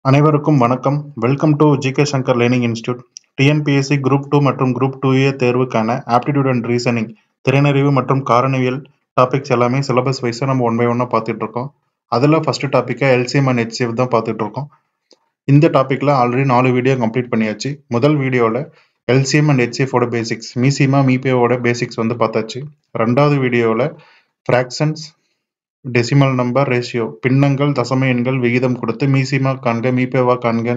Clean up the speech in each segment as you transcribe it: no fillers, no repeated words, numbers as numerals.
அனைவருக்கும் வணக்கம். Welcome to GK Shankar learning institute. TNPSC group 2 மற்றும் குரூப் 2A தேர்வுக்கான ஆப்டிடியூட் அண்ட் ரீசனிங், திறனறிவு மற்றும் காரணிவியல் டாபிக்ஸ் எல்லாமே சிலபஸ் வைஸாக நம்ம ஒன் பை ஒன்னாக பார்த்துட்டு இருக்கோம். அதில் ஃபர்ஸ்ட் டாப்பிக்காக எல்சிஎம் அண்ட் ஹெச்சிஎஃப் தான் பார்த்துட்டு இருக்கோம். இந்த டாப்பிக்கில் ஆல்ரெடி 4 வீடியோ கம்ப்ளீட் பண்ணியாச்சு. முதல் வீடியோவில் எல்சிஎம் அண்ட் ஹெச்சிஎஃபோட பேசிக்ஸ், மீசிமா மீபேவோட பேசிக்ஸ் வந்து பார்த்தாச்சு. ரெண்டாவது வீடியோவில் ஃப்ராக்ஷன்ஸ், டெசிமல் நம்பர், ரேஷியோ, பின்னங்கள், தசம எண்கள், விகிதம் கொடுத்து மீசிமா காண்க மீபேவா காண்க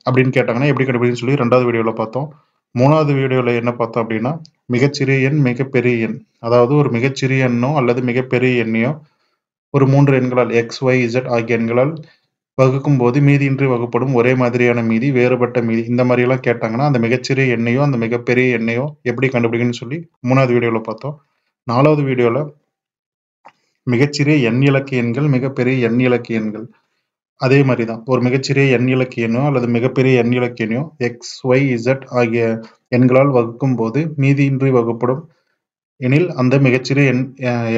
அப்படின்னு கேட்டாங்கன்னா எப்படி கண்டுபிடின்னு சொல்லி ரெண்டாவது வீடியோவில் பார்த்தோம். மூணாவது வீடியோவில் என்ன பார்த்தோம் அப்படின்னா மிகச்சிறிய எண், மிகப்பெரிய எண், அதாவது ஒரு மிகச்சிறிய எண்ணோ அல்லது மிகப்பெரிய எண்ணையோ ஒரு 3 எண்களால் எக்ஸ் ஒய் இசட் ஆகிய எண்களால் வகுக்கும் போது மீதியின்றி வகுப்படும் ஒரே மாதிரியான மீதி, வேறுபட்ட மீதி, இந்த மாதிரியெல்லாம் கேட்டாங்கன்னா அந்த மிகச்சிறிய எண்ணையோ அந்த மிகப்பெரிய எண்ணையோ எப்படி கண்டுபிடிக்கணும்னு சொல்லி மூணாவது வீடியோவில் பார்த்தோம். நாலாவது வீடியோவில் மிகச்சிறிய எண் இலக்க எண்கள், மிகப்பெரிய எண் இலக்க எண்கள், அதே மாதிரி தான் ஒரு மிகச்சிறிய எண் இலக்க எண்ணோ அல்லது மிகப்பெரிய எண் இலக்க எண்ணையோ எக்ஸ் ஒய் இசட் ஆகிய எண்களால் வகுக்கும் போது மீதியின்றி வகுப்படும் எனில் அந்த மிகச்சிறிய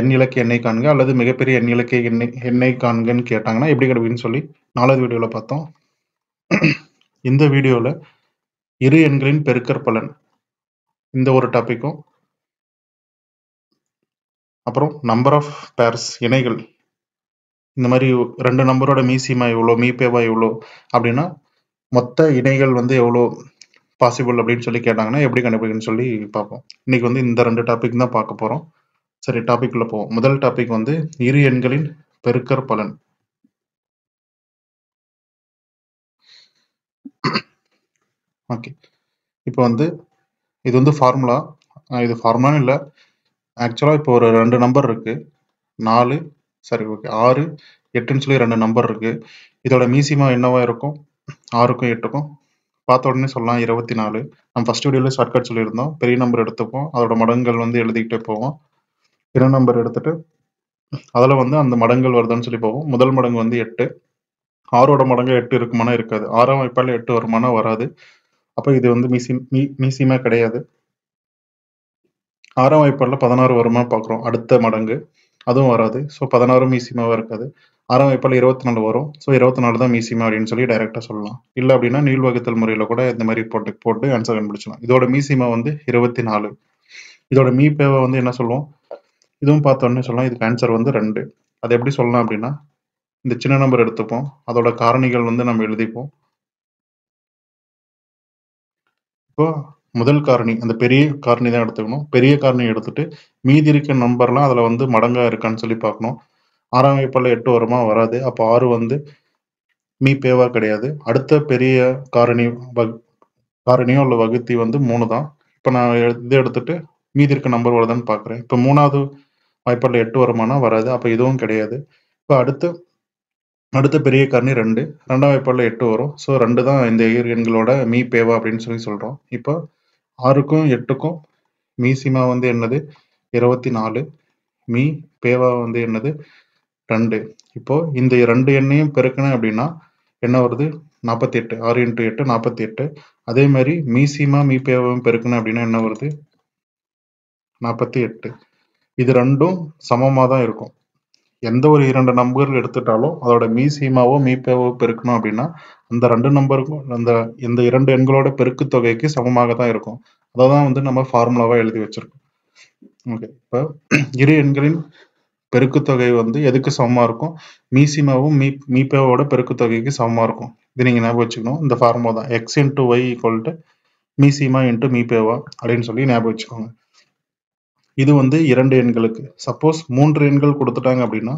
எண் இலக்க எண்ணை காண்க அல்லது மிகப்பெரிய எண் இலக்க எண்ணை காண்கன்னு கேட்டாங்கன்னா எப்படி கண்டுபிடின்னு சொல்லி நாலாவது வீடியோவில் பார்த்தோம். இந்த வீடியோவில் இரு எண்களின் பெருக்கற்பலன், இந்த ஒரு டாப்பிக்கும், அப்புறம் நம்பர் ஆஃப் பேர்ஸ், இணைகள், இந்த மாதிரி 2 நம்பரோட மீசிமா எவ்வளோ, மீபேவா எவ்வளோ அப்படின்னா மொத்த இணைகள் வந்து எவ்வளோ பாசிபிள் அப்படின்னு சொல்லி கேட்டாங்கன்னா எப்படி கண்டுபிடிக்கணும்னு சொல்லி பார்ப்போம். இன்னைக்கு வந்து இந்த 2 டாபிக் தான் பார்க்க போகிறோம். சரி, டாபிக்ல போவோம். முதல் டாபிக் வந்து இரு எண்களின் பெருக்கற்பலன். ஓகே, இப்போ வந்து இது வந்து ஃபார்முலா. இது ஃபார்முலான்னு இல்லை, ஆக்சுவலாக இப்போ ஒரு 2 நம்பர் இருக்கு, 4 சரி ஓகே 6 8ன்னு சொல்லி 2 நம்பர் இருக்கு. இதோட மீசிமா என்னவா இருக்கும்? 6க்கும் 8க்கும் பார்த்த உடனே சொல்லலாம் 24. நம்ம ஃபர்ஸ்ட் வீடியோவில் ஷார்ட்கட் சொல்லியிருந்தோம். பெரிய நம்பர் எடுத்துப்போம், அதோட மடங்குகள் வந்து எழுதிக்கிட்டே போவோம். இரு நம்பர் எடுத்துட்டு அதில் வந்து அந்த மடங்குகள் வருதுன்னு சொல்லி போவோம். முதல் மடங்கு வந்து 8, 6ஓட மடங்கு 8 இருக்குமானா இருக்காது, 6ஆம் வாய்ப்பால் 8 வருமானா வராது. அப்போ இது வந்து மீசிமா கிடையாது. 6ஆம் வாய்ப்பாடில் 16 வருமா பார்க்குறோம், அடுத்த மடங்கு, அதுவும் வராது. ஸோ 16 மீசிமாவாக இருக்காது. 6ஆம் வாய்ப்பால் 24 வரும். ஸோ 24 தான் மீசிமா அப்படின்னு சொல்லி டைரெக்டாக சொல்லலாம். இல்லை அப்படின்னா நீள்வகுத்தல் முறையில் கூட இந்த மாதிரி போட்டு ஆன்சர் கண்டுபிடிச்சலாம். இதோட மீசிமா வந்து 24. இதோட மீபேவை வந்து என்ன சொல்லுவோம், இதுவும் பார்த்தோன்னே சொல்லலாம். இதுக்கு ஆன்சர் வந்து 2. அதை எப்படி சொல்லலாம் அப்படின்னா இந்த சின்ன நம்பர் எடுத்துப்போம், அதோட காரணிகள் வந்து நம்ம எழுதிப்போம். இப்போ முதல் காரணி, அந்த பெரிய காரணி தான் எடுத்துக்கணும். பெரிய காரணி எடுத்துட்டு மீதி இருக்க நம்பர்லாம் அதில் வந்து மடங்கா இருக்கான்னு சொல்லி பார்க்கணும். 6ஆம் வாய்ப்பால் 8 வருமா, வராது. அப்போ 6 வந்து மீபேவா கிடையாது. அடுத்த பெரிய காரணியோ இல்லை வகுத்தி வந்து 3 தான். இப்போ நான் இதை எடுத்துட்டு மீதி இருக்க நம்பர் வருதான்னு பார்க்குறேன். இப்போ 3ஆவது வாய்ப்பால் 8 வருமானா, வராது. அப்போ இதுவும் கிடையாது. இப்போ அடுத்த பெரிய காரணி 2, 2ஆம் வாய்ப்பால் 8 வரும். ஸோ 2 தான் இந்த எண்களோட மீபேவா அப்படின்னு சொல்லி சொல்கிறோம். இப்போ 6க்கும் 8க்கும் மீசிமா வந்து என்னது 24, மீ பேவா வந்து என்னது 2. இப்போ இந்த 2 எண்ணையும் பெருக்கணும் அப்படின்னா என்ன வருது, 48. 6 × 8 48. அதே மாதிரி மீசிமா மீபேவாவும் பெருக்கணும் அப்படின்னா என்ன வருது, 48. இது ரெண்டும் சமமாக தான் இருக்கும். எந்த ஒரு 2 நம்பர்கள் எடுத்துட்டாலும் அதோட மீசிமாவோ மீபேவோ பெருக்கணும் அப்படின்னா அந்த 2 நம்பருக்கும் இந்த 2 எண்களோட பெருக்கு தொகைக்கு சமமாக தான் இருக்கும். அதை தான் வந்து நம்ம ஃபார்முலாவா எழுதி வச்சிருக்கோம். ஓகே, இப்போ இரு எண்களின் பெருக்குத்தொகை வந்து எதுக்கு சமமா இருக்கும், மீசிமாவும் மீபேவோட பெருக்குத்தொகைக்கு சமமா இருக்கும். இது நீங்க ஞாபகம் வச்சுக்கணும். இந்த ஃபார்முலா தான் x × y = மீசிமா × மீபேவா அப்படின்னு சொல்லி ஞாபகம் வச்சுக்கோங்க. இது வந்து 2 எண்களுக்கு. சப்போஸ் 3 எண்கள் கொடுத்துட்டாங்க அப்படின்னா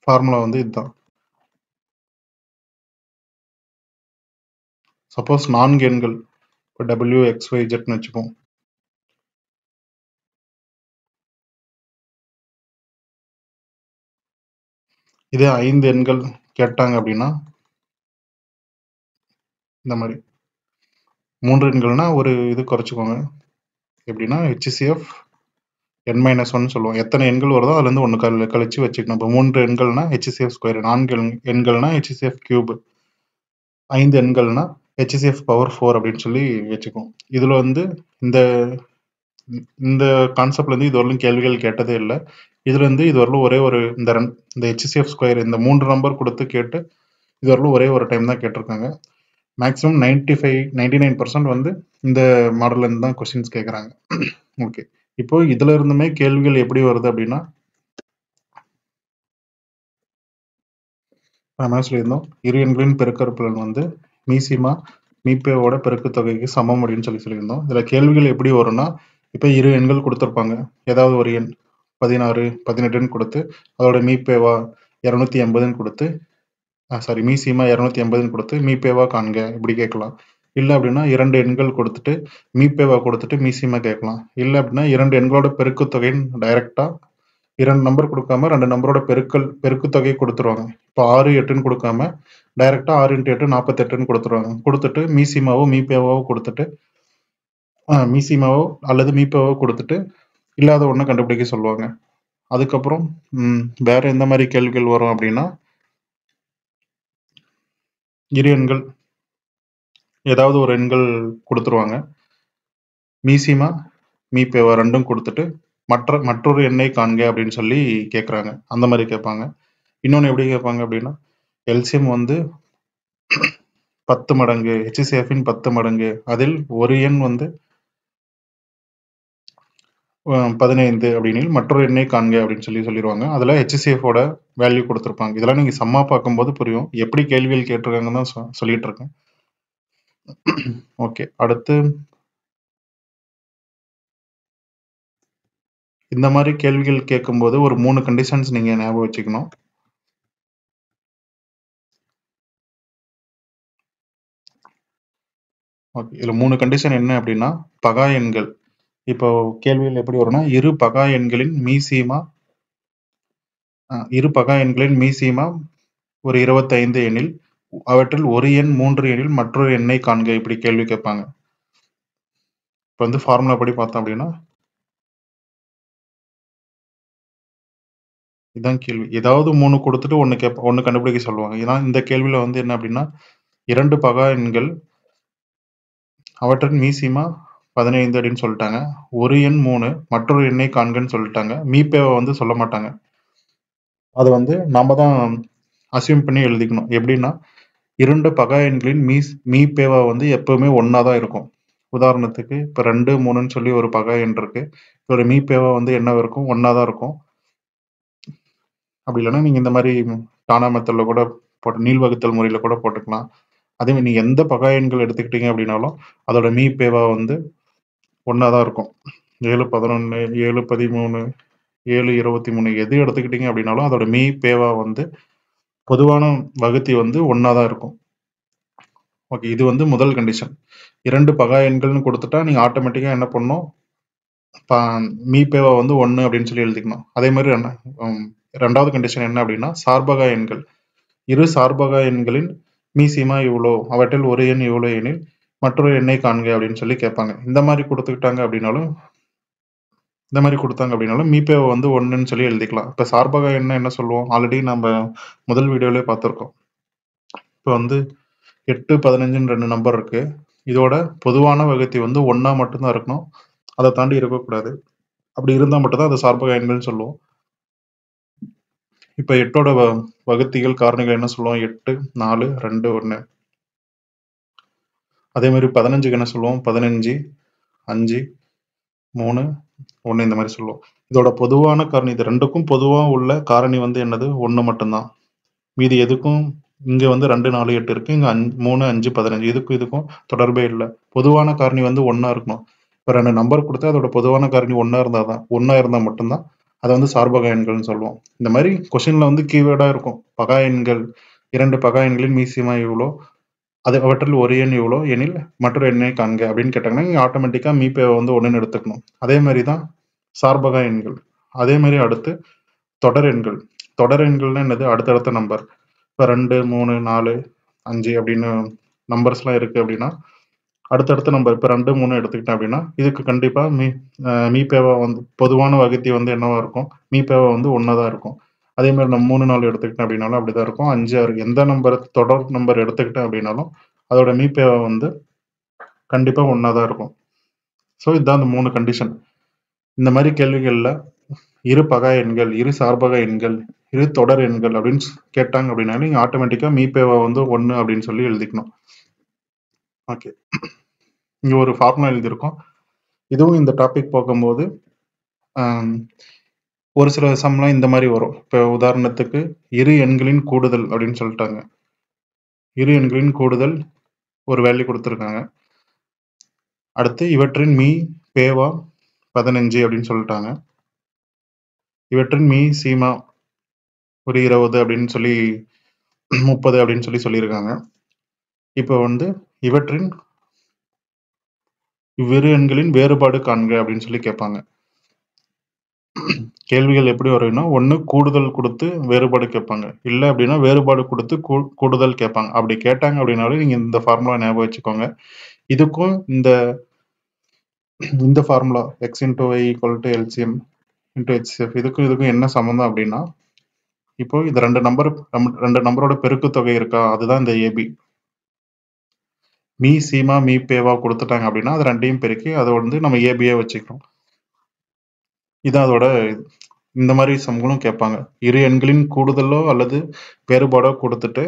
ஃபார்முலா வந்து இதுதான். சப்போஸ் 4 எண்கள், இப்போ w x y zன்னு வச்சுப்போம். இதே 5 எண்கள் கேட்டாங்க அப்படின்னா இந்த மாதிரி 3 எண்கள்னா ஒரு இது குறைச்சிக்கோங்க. எப்படின்னா HCF n-1 சொல்லுவோம். எத்தனை எண்கள் வருதோ அதுல இருந்து 1 கழிச்சு வச்சுக்கணும். இப்போ 3 எண்கள்னா HCF², 4 எண்கள்னா HCF cube, 5 எண்கள்னா HCF power 4 அப்படின்னு சொல்லி வச்சுக்கோம். இதுல வந்து இந்த கான்செப்ட்ல இருந்து இது வரலும் கேள்விகள் கேட்டதே இல்லை. இதுலேருந்து இது வரலும் ஒரே ஒரு இந்த HCF ஸ்கொயர் இந்த 3 நம்பர் கொடுத்து கேட்டு இது வரலும் ஒரே ஒரு டைம் தான் கேட்டிருக்காங்க. மேக்ஸிமம் 99% வந்து இந்த மாடல்லேருந்து தான் கொஸ்டின்ஸ் கேட்குறாங்க. ஓகே, இப்போ இதுல இருந்துமே கேள்விகள் எப்படி வருது அப்படின்னா, நம்ம என்ன சொல்லியிருந்தோம், இரு எண்களின் பெருக்கற்பலன் வந்து மீசிமா மீப்பேவோட பெருக்குத்தொகைக்கு சமம் அப்படின்னு சொல்லியிருந்தோம். இதில் கேள்விகள் எப்படி வரும்னா, இப்போ இரு எண்கள் கொடுத்துருப்பாங்க, ஏதாவது ஒரு எண் 16 18ன்னு கொடுத்து அதோட மீப்பேவா 280ன்னு கொடுத்து மீசிமா 280ன்னு கொடுத்து மீப்பேவா காண்க இப்படி கேட்கலாம். இல்லை அப்படின்னா 2 எண்கள் கொடுத்துட்டு மீப்பேவா கொடுத்துட்டு மீசிமா கேட்கலாம். இல்லை அப்படின்னா 2 எண்களோட பெருக்குத்தொகைன்னு டைரக்டா 2 நம்பர் கொடுக்காம 2 நம்பரோட பெருக்குத்தொகை கொடுத்துருவாங்க. இப்போ 6 8ன்னு கொடுக்காம டைரக்டா 6 × 8 48ன்னு கொடுத்துருவாங்க. கொடுத்துட்டு மீசிமாவோ மீப்பேவாவோ கொடுத்துட்டு மீசிமாவோ அல்லது மீப்பேவோ கொடுத்துட்டு இல்லாத ஒன்று கண்டுபிடிக்க சொல்லுவாங்க. அதுக்கப்புறம் வேற எந்த மாதிரி கேள்விகள் வரும் அப்படின்னா, இரு எண்கள் ஏதாவது ஒரு எண்கள் கொடுத்துருவாங்க, மீசிமா மீப்பேவா ரெண்டும் கொடுத்துட்டு மற்றொரு எண்ணை காண்க அப்படின்னு சொல்லி கேட்குறாங்க. அந்த மாதிரி கேட்பாங்க. இன்னொன்று எப்படி கேட்பாங்க அப்படின்னா, எல்சிஎம் வந்து 10 மடங்கு, HCFின் 10 மடங்கு, அதில் ஒரு எண் வந்து 15 அப்படின்னு மற்றொரு எண்ணை காண்க அப்படின்னு சொல்லிடுவாங்க. அதில் HCFோட வேல்யூ கொடுத்துருப்பாங்க. இதெல்லாம் நீங்கள் சம்மா பார்க்கும்போது புரியும், எப்படி கேள்விகள் கேட்டிருக்காங்கன்னு தான் சொல்லிட்டு இருக்கேன். ஓகே, அடுத்து இந்த மாதிரி கேள்விகள் கேட்கும்போது ஒரு 3 கண்டிஷன்ஸ் நீங்கள் ஞாபகம் வச்சுக்கணும். ஓகே, இதில் 3 கண்டிஷன் என்ன அப்படின்னா, பகா எண்கள். இப்போ கேள்விகள் எப்படி வரும்னா, இரு பகா எண்களின் மீசிமா ஒரு 25 எனில் அவற்றில் ஒரு எண் 3 எனில் மற்றொரு எண்ணை காண்க இப்படி கேள்வி கேட்பாங்க. இப்போ வந்து ஃபார்முலா படி பார்த்தோம் அப்படின்னா இதான் கேள்வி. ஏதாவது 3 கொடுத்துட்டு ஒன்று கண்டுபிடிக்க சொல்லுவாங்க. ஏன்னா இந்த கேள்வியில் வந்து என்ன அப்படின்னா, 2 பகா எண்கள் அவற்றின் மீசிமா 15 அப்படின்னு சொல்லிட்டாங்க. ஒரு எண் 3 மற்றொரு எண்ணை காண்கன்னு சொல்லிட்டாங்க. மீப்பேவை வந்து சொல்ல மாட்டாங்க. அதை வந்து நாம தான் அசியூம் பண்ணி எழுதிக்கணும். எப்படின்னா, 2 பகா எண்களின் மீப்பேவா வந்து எப்பவுமே ஒன்றா தான் இருக்கும். உதாரணத்துக்கு இப்போ 2 3ன்னு சொல்லி ஒரு பகா எண் இருக்கு. இதோட மீப்பேவா வந்து என்ன இருக்கும், ஒன்றா தான் இருக்கும். அப்படி இல்லைன்னா நீங்கள் இந்த மாதிரி டானா மெத்தடில் கூட போட்டு நீள்வகுத்தல் முறையில் கூட போட்டுக்கலாம். அதே மாதிரி நீங்கள் எந்த பகா எண்கள் எடுத்துக்கிட்டீங்க அப்படின்னாலும் அதோட மீப்பேவா வந்து ஒன்றா தான் இருக்கும். 7 11 7 13 7 23 எது எடுத்துக்கிட்டீங்க அப்படின்னாலும் அதோட மீப்பேவா வந்து பொதுவான வகுத்தி வந்து ஒன்றா தான் இருக்கும். ஓகே, இது வந்து முதல் கண்டிஷன். 2 பகா எண்கள்னு கொடுத்துட்டா நீங்கள் ஆட்டோமேட்டிக்காக என்ன பண்ணணும், மீப்பேவா வந்து 1 அப்படின்னு சொல்லி எழுதிக்கணும். அதே மாதிரி ரெண்டாவது கண்டிஷன் என்ன அப்படின்னா, சார்பகா எண்கள். இரு சார்பகா எண்களின் மீசிமா இவ்வளோ, அவற்றில் ஒரு எண் இவ்வளோ எனில் மற்றொரு எண்ணை காண்க அப்படின்னு சொல்லி கேட்பாங்க. இந்த மாதிரி கொடுத்தாங்க அப்படின்னாலும் மீப்பேவை வந்து 1ன்னு சொல்லி எழுதிக்கலாம். இப்போ சார்பகா எண்ணை என்ன சொல்லுவோம், ஆல்ரெடி நம்ம முதல் வீடியோலேயே பார்த்துருக்கோம். இப்போ வந்து 8 15ன்னு 2 நம்பர் இருக்கு. இதோட பொதுவான வகுத்தி வந்து 1 மட்டும்தான் இருக்கணும், அதை தாண்டி இருக்கக்கூடாது. அப்படி இருந்தால் மட்டும்தான் அது சார்பகா எண்கள்னு சொல்லுவோம். இப்போ 8ஓட வகுத்திகள் காரணிகள் என்ன சொல்லுவோம், 8 4 2 1. அதே மாதிரி 15க்கு என்ன சொல்லுவோம், 15 5 3 1 இந்த மாதிரி சொல்லுவோம். இதோட பொதுவான காரணி, இது ரெண்டுக்கும் பொதுவாக உள்ள காரணி வந்து என்னது, 1 மட்டும்தான். மீதி எதுக்கும் இங்கே வந்து 2 4 8 இருக்கு, இங்கே 3 5 15 இதுக்கும் தொடர்பே இல்லை. பொதுவான காரணி வந்து 1 இருக்கணும். இப்போ 2 நம்பர் கொடுத்தா அதோட பொதுவான காரணி 1 இருந்தால் மட்டும்தான் அதை வந்து சார்பகா எண்கள்னு சொல்லுவோம். இந்த மாதிரி கொஸ்டின்ல வந்து கீவேர்டா இருக்கும், பகா எண்கள், 2 பகா எண்களின் மீசிமா இவ்வளோ, அவற்றில் ஒரு எண் இவ்வளோ எனில் மற்றொரு எண்ணை காண்க அப்படின்னு கேட்டாங்கன்னா நீங்கள் ஆட்டோமேட்டிக்காக மீப்பேவை வந்து 1ன்னு எடுத்துக்கணும். அதே மாதிரி தான் சார்பகா எண்கள். அதே மாதிரி அடுத்து தொடர் எண்கள். தொடர் எண்கள்னா என்னது, அடுத்தடுத்த நம்பர். இப்போ 2 3 4 5 அப்படின்னு நம்பர்ஸ்லாம் இருக்குது அப்படின்னா அடுத்தடுத்த நம்பர் இப்போ 2 3 எடுத்துக்கிட்டேன் அப்படின்னா இதுக்கு கண்டிப்பாக மீப்பேவா வந்து பொதுவான வகுத்தி வந்து என்னவா இருக்கும், மீப்பேவா வந்து 1 தான் இருக்கும். அதே மாதிரி நம்ம 3 4 எடுத்துக்கிட்டேன் அப்படின்னாலும் அப்படிதான் இருக்கும். 5 6 எந்த நம்பர் தொடர் நம்பர் எடுத்துக்கிட்டேன் அப்படின்னாலும் அதோட மீப்பேவா வந்து கண்டிப்பாக 1 தான் இருக்கும். ஸோ இதுதான் அந்த 3 கண்டிஷன். இந்த மாதிரி கேள்விகளில் இரு பகா எண்கள், இரு சார்பக எண்கள், இரு தொடர் எண்கள் அப்படின்னு கேட்டாங்க அப்படின்னா நீங்க ஆட்டோமேட்டிக்கா மீபேவா வந்து 1 அப்படின்னு சொல்லி எழுதிக்கணும். ஓகே, இங்க ஒரு ஃபார்முலா எழுதியிருக்கோம். இதுவும் இந்த டாபிக் பார்க்கும்போது ஒரு சில சம்லாம் இந்த மாதிரி வரும். இப்போ உதாரணத்துக்கு இரு எண்களின் கூடுதல் அப்படின்னு சொல்லிட்டாங்க. இரு எண்களின் கூடுதல் ஒரு வேல்யூ கொடுத்துருக்காங்க. அடுத்து இவற்றின் மீ பேவா 15 அப்படின்னு சொல்லிட்டாங்க. இவற்றின் மீ சீமா ஒரு 20 அப்படின்னு சொல்லி 30 அப்படின்னு சொல்லியிருக்காங்க. இப்போ வந்து இவற்றின் இவ்விரு எண்களின் வேறுபாடு காண்க அப்படின்னு சொல்லி கேட்பாங்க. கேள்விகள் எப்படி வரும்னா, ஒன்று கூடுதல் கொடுத்து வேறுபாடு கேட்பாங்க, இல்லை அப்படின்னா வேறுபாடு கொடுத்து கூடுதல் கேட்பாங்க. அப்படி கேட்டாங்க அப்படின்னாலும் நீங்கள் இந்த ஃபார்முலா ஞாபகம் வச்சுக்கோங்க. இதுக்கும் இந்த formula x into y equal to LCM into HCF இதுக்கும் என்ன சம்மந்தம் அப்படின்னா, இப்போ இந்த ரெண்டு நம்பரோட பெருக்கு தொகை இருக்கா, அதுதான் இந்த ஏபி. மீ சீமா மீ பேவா கொடுத்துட்டாங்க அப்படின்னா அது ரெண்டையும் பெருக்கி அதை வந்து நம்ம ஏபியா வச்சுக்கிறோம். இதான் அதோட இந்த மாதிரி சம்களும் கேட்பாங்க. இரு எண்களின் கூடுதலோ அல்லது வேறுபாடோ கொடுத்துட்டு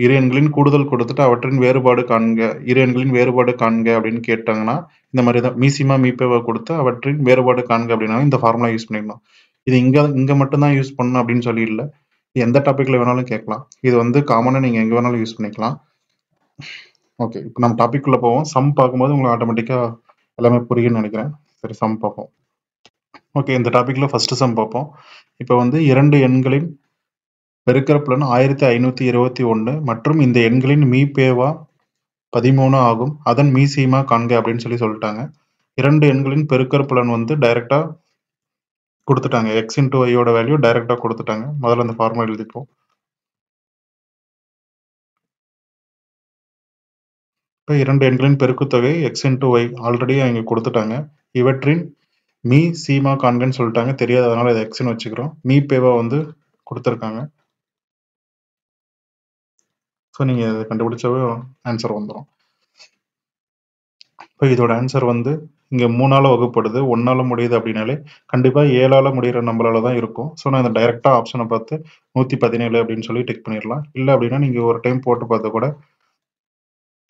இரு எண்களின் கூடுதல் கொடுத்துட்டு அவற்றின் வேறுபாடு காண்க, இரு எண்களின் வேறுபாடு காண்க அப்படின்னு கேட்டாங்கன்னா இந்த மாதிரி தான் மீசிமா மீப்பேவா கொடுத்து அவற்றின் வேறுபாடு காண்க அப்படின்னா இந்த ஃபார்முலா யூஸ் பண்ணிடணும். இது இங்க மட்டும்தான் யூஸ் பண்ணணும் அப்படின்னு சொல்லி இல்லை, எந்த டாபிக்ல வேணாலும் கேட்கலாம். இது வந்து காமனா நீங்க எங்க வேணாலும் யூஸ் பண்ணிக்கலாம். ஓகே, இப்போ நம்ம டாபிக் உள்ள போவோம். சம் பார்க்கும்போது உங்களுக்கு ஆட்டோமேட்டிக்கா எல்லாமே புரியும்னு நினைக்கிறேன். சரி, சம் பார்ப்போம். ஓகே, இந்த டாபிக்ல ஃபர்ஸ்ட் சம் பார்ப்போம். இப்போ வந்து இரண்டு எண்களின் பெருக்கற்பலன் 1521 மற்றும் இந்த எண்களின் மீப்பேவா 13 ஆகும். அதன் மீசீமா காண்க அப்படின்னு சொல்லிட்டாங்க. இரண்டு எண்களின் பெருக்கற்பலன் வந்து டைரக்டா கொடுத்துட்டாங்க. எக்ஸ் இன்டூ ஒய்யோட வேல்யூ டைரக்டா கொடுத்துட்டாங்க. முதல்ல அந்த ஃபார்முலா எழுதிப்போம். இப்போ இரண்டு எண்களின் பெருக்குத்தொகை எக்ஸ் இன்டூ ஒய் ஆல்ரெடி அங்கே கொடுத்துட்டாங்க. இவற்றின் மீ சீமா காண்கன்னு சொல்லிட்டாங்க, தெரியாது, அதனால இதை எக்ஸ்ன்னு வச்சுக்கிறோம். மீ பேவா வந்து கொடுத்துருக்காங்க. ஸோ நீங்கள் இதை கண்டுபிடிச்சாவே ஆன்சர் வந்துடும். இப்போ இதோட ஆன்சர் வந்து இங்கே 3ஆல் வகுப்படுது, 1ஆல் முடியுது அப்படின்னாலே கண்டிப்பாக 7ஆல் முடிகிற நம்பரால தான் இருக்கும். ஸோ நான் இந்த டைரெக்டாக ஆப்ஷனை பார்த்து 117 அப்படின்னு சொல்லி டிக் பண்ணிடலாம். இல்லை அப்படின்னா நீங்கள் ஒரு டைம் போட்டு பார்த்து கூட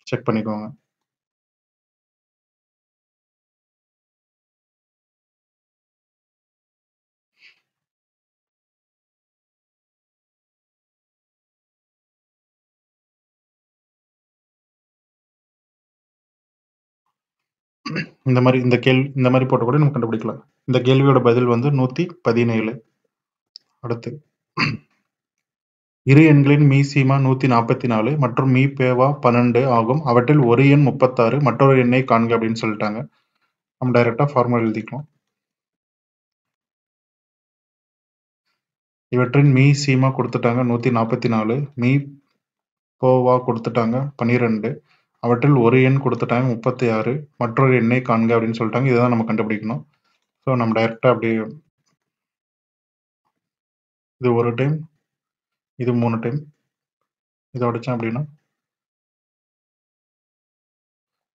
செக் பண்ணிக்கோங்க. இந்த மாதிரி போட்டு கூட நம்ம கண்டுபிடிக்கலாம். இந்த கேள்வியோட பதில் வந்து 117. அடுத்து இரு எண்களின் மீ சீமா 144 மற்றும் மீ பேவா 12 ஆகும். அவற்றில் ஒரு எண் 36, மற்றொரு எண்ணை காண்க அப்படின்னு சொல்லிட்டாங்க. நம்ம டைரக்டா ஃபார்முலா எழுதிக்கலாம். இவற்றின் மீ சீமா கொடுத்துட்டாங்க 144, மீ போவா கொடுத்துட்டாங்க 12, அவற்றில் ஒரு எண் கொடுத்துட்டாங்க 36, மற்றொரு எண்ணை காண்க அப்படின்னு சொல்லிட்டாங்க. இதுதான் நம்ம கண்டுபிடிக்கணும். ஸோ நம்ம டைரக்டா அப்படியே இது ஒரு டைம், இது 3 டைம், இதை அடிச்சேன் அப்படின்னா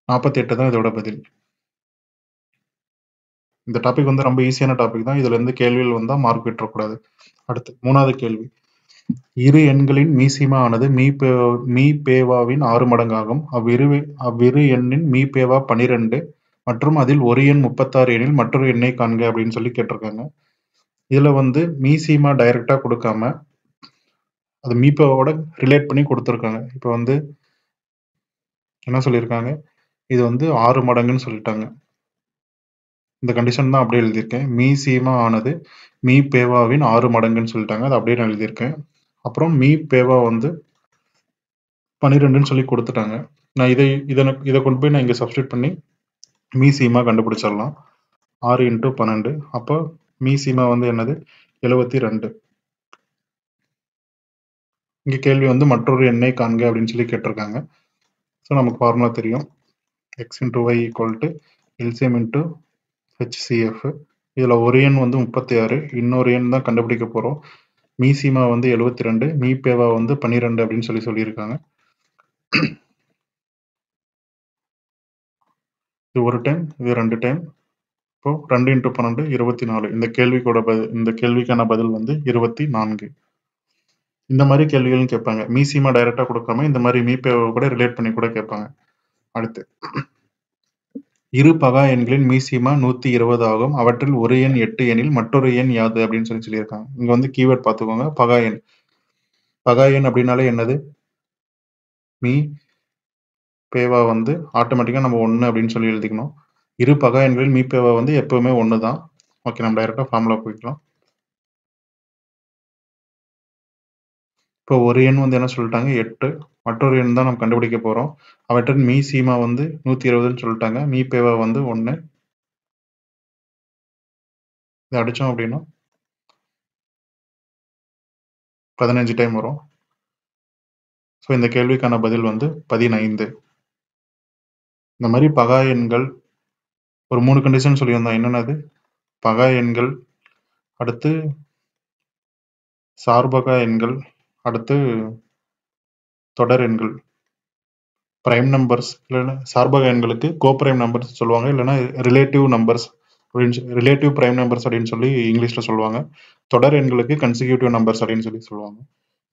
48 தான் இதோட பதில். இந்த டாபிக் வந்து ரொம்ப ஈஸியான டாபிக் தான். இதுல இருந்து கேள்விகள் வந்தா மார்க் விட்டுறக்கூடாது. அடுத்து 3வது கேள்வி. இரு எண்களின் மீசீமா ஆனது மீ பேவாவின் 6 மடங்காகும். அவ்விரு எண்ணின் மீ பேவா 12 மற்றும் அதில் ஒரு எண் 36 எனில் மற்றொரு எண்ணை காண்க அப்படின்னு சொல்லி கேட்டிருக்காங்க. இதுல வந்து மீசீமா டைரக்டா கொடுக்காம அது மீபேவோட ரிலேட் பண்ணி கொடுத்துருக்காங்க. இப்போ வந்து என்ன சொல்லியிருக்காங்க, இது வந்து 6 மடங்குன்னு சொல்லிட்டாங்க. இந்த கண்டிஷன் தான் அப்படியே எழுதியிருக்கேன். மீ சீமா ஆனது மீ பேவாவின் 6 மடங்குன்னு சொல்லிட்டாங்க, அது அப்படியே நான் எழுதியிருக்கேன். அப்புறம் மீ பேவா வந்து 12ன்னு சொல்லி கொடுத்துட்டாங்க. நான் இதை கொண்டு போய் நான் இங்கே சப்ஸ்டியூட் பண்ணி மீ சீமா கண்டுபிடிச்சிடலாம். 6 × 12, அப்போ மீ சீமா வந்து என்னது 72. இங்கே கேள்வி வந்து மற்றொரு எண்ணை காண்க அப்படின்னு சொல்லி கேட்டிருக்காங்க. ஸோ நமக்கு ஃபார்முலா தெரியும். X into y equal to LCM into HCF. இதில் ஒரு எண் வந்து 36, இன்னொரு எண் தான் கண்டுபிடிக்க போகிறோம். மீ சீமா வந்து 72, மீ பேவா வந்து 12 அப்படின்னு சொல்லியிருக்காங்க. இது ஒரு டைம், இது 2 டைம், இப்போ 2 இன்ட்டு 12 24. இந்த கேள்விக்கான பதில் வந்து 24. இந்த மாதிரி கேள்விகளும் கேட்பாங்க. மீசிமா டைரக்டா கொடுக்காம இந்த மாதிரி மீபேவை கூட ரிலேட் பண்ணி கூட கேட்பாங்க. அடுத்து, இரு பகா எண்களின் மீசிமா 120 ஆகும். அவற்றில் ஒரு எண் 8 எனில் மற்றொரு எண் யாது அப்படின்னு சொல்லியிருக்காங்க. இங்க வந்து கீவேர்ட் பார்த்துக்கோங்க. பகா எண். பகா எண் அப்படின்னாலே என்னது? மீ பேவா வந்து ஆட்டோமேட்டிக்கா நம்ம 1 அப்படின்னு சொல்லி எழுதிக்கணும். இரு பகா எண்களில் மீபேவா வந்து எப்பவுமே 1 தான். ஓகே, நம்ம டைரக்டா ஃபார்முலா போய்க்கலாம். இப்போ ஒரு எண் வந்து என்ன சொல்லிட்டாங்க? 8. மற்றொரு எண் தான் நம்ம கண்டுபிடிக்க போறோம். அவற்றின் மீசிமா வந்து 120ன்னு சொல்லிட்டாங்க. மீபேவா வந்து 1. இதை அடிச்சோம் அப்படின்னா 15 டைம் வரும். ஸோ இந்த கேள்விக்கான பதில் வந்து 15. இந்த மாதிரி பகா எண்கள் ஒரு 3 கண்டிஷன் சொல்லியிருந்தோம். என்னென்னது? பகா எண்கள், அடுத்து சார்பகா எண்கள், அடுத்து தொடர் எண்கள். பிரைம் நம்பர்ஸ் இல்லைன்னா சார்பக எண்களுக்கு கோப்ரைம் நம்பர்ஸ் சொல்லுவாங்க, இல்லைன்னா relative numbers relative prime numbers அப்படின்னு சொல்லி இங்கிலீஷ்ல சொல்லுவாங்க. தொடர் எண்களுக்கு கன்சிக்யூட்டிவ் நம்பர்ஸ் அப்படின்னு சொல்லி சொல்லுவாங்க.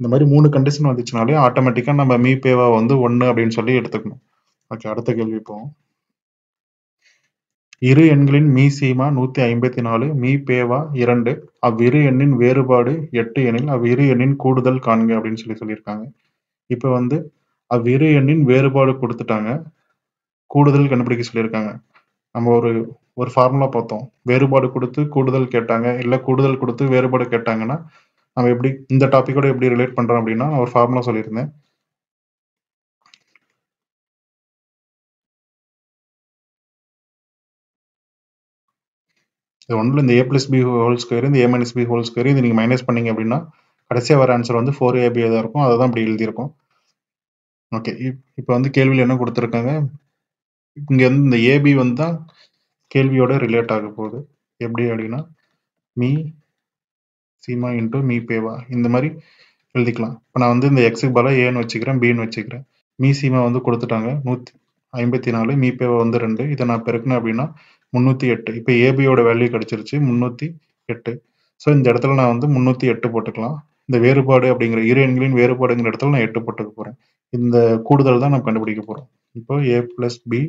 இந்த மாதிரி 3 கண்டிஷன் வந்துச்சுனாலே ஆட்டோமேட்டிக்கா நம்ம மீபேவா வந்து 1 அப்படின்னு சொல்லி எடுத்துக்கணும். ஓகே, அடுத்த கேள்வி போவோம். இரு எண்களின் மீசீமா 154, மீபேவா 2. அவ்விரு எண்ணின் வேறுபாடு 8 எனில் அவ்விரு எண்ணின் கூடுதல் காண்க அப்படின்னு சொல்லியிருக்காங்க. இப்போ வந்து அவ்விரு எண்ணின் வேறுபாடு கொடுத்துட்டாங்க, கூடுதல் கண்டுபிடிக்க சொல்லியிருக்காங்க. நம்ம ஒரு ஃபார்முலா பார்த்தோம். வேறுபாடு கொடுத்து கூடுதல் கேட்டாங்க, இல்ல கூடுதல் கொடுத்து வேறுபாடு கேட்டாங்கன்னா நம்ம எப்படி இந்த டாபிக்கோட எப்படி ரிலேட் பண்றோம் அப்படின்னா, நான் ஒரு ஃபார்முலா சொல்லியிருந்தேன். இது ஒன்றும் இந்த a plus b whole square, இந்த a minus b whole square, இது நீங்கள் மைனஸ் பண்ணீங்க அப்படின்னா கடைசியாக வர ஆன்சர் வந்து 4ab தான் இருக்கும். அதை தான் இப்படி எழுதியிருக்கும். ஓகே, இப்போ வந்து கேள்வியில் என்ன கொடுத்துருக்காங்க? இங்க வந்து இந்த ஏபி வந்து தான் கேள்வியோட ரிலேட் ஆக போகுது. எப்படி அப்படின்னா மீ சீமா இன்ட்டு மீ பேவா இந்த மாதிரி எழுதிக்கலாம். இப்போ நான் வந்து இந்த எக்ஸுக்கு பதிலாக ஏன்னு வச்சுக்கிறேன், பின்னு வச்சுக்கிறேன். மீ சீமா வந்து கொடுத்துட்டாங்க 154, மீ பேவா வந்து 2. இதை நான் பெருக்கினேன் அப்படின்னா 308. இப்போ ஏபியோட வேல்யூ கிடைச்சிருச்சு 308. ஸோ இந்த இடத்துல நான் வந்து 308 போட்டுக்கலாம். இந்த வேறுபாடு அப்படிங்கிற இரு எண்களின் வேறுபாடுங்கிற இடத்துல நான் 8 போட்டுக்க போறேன். இந்த கூடுதல் தான் நம்ம கண்டுபிடிக்க போறோம். இப்போ a plus B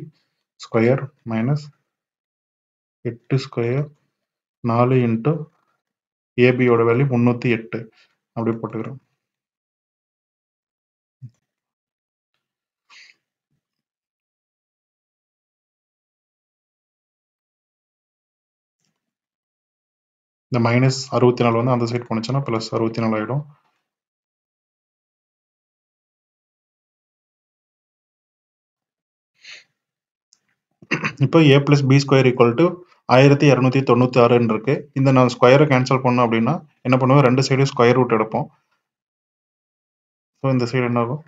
square minus 8 square 4 into ஏபியோட வேல்யூ 308 அப்படி போட்டுக்கிறோம். இந்த மைனஸ் 64 வந்து அந்த சைடு போனுச்சுன்னா பிளஸ் 64 ஆயிடும். இப்போ a plus B square equal to 1296 இருக்கு. இந்த நான் ஸ்கொயரை கேன்சல் பண்ணோம் அப்படின்னா என்ன பண்ணுவோம்? ரெண்டு சைடும் ஸ்கொயர் ரூட் எடுப்போம். ஸோ இந்த சைடு என்ன ஆகும்?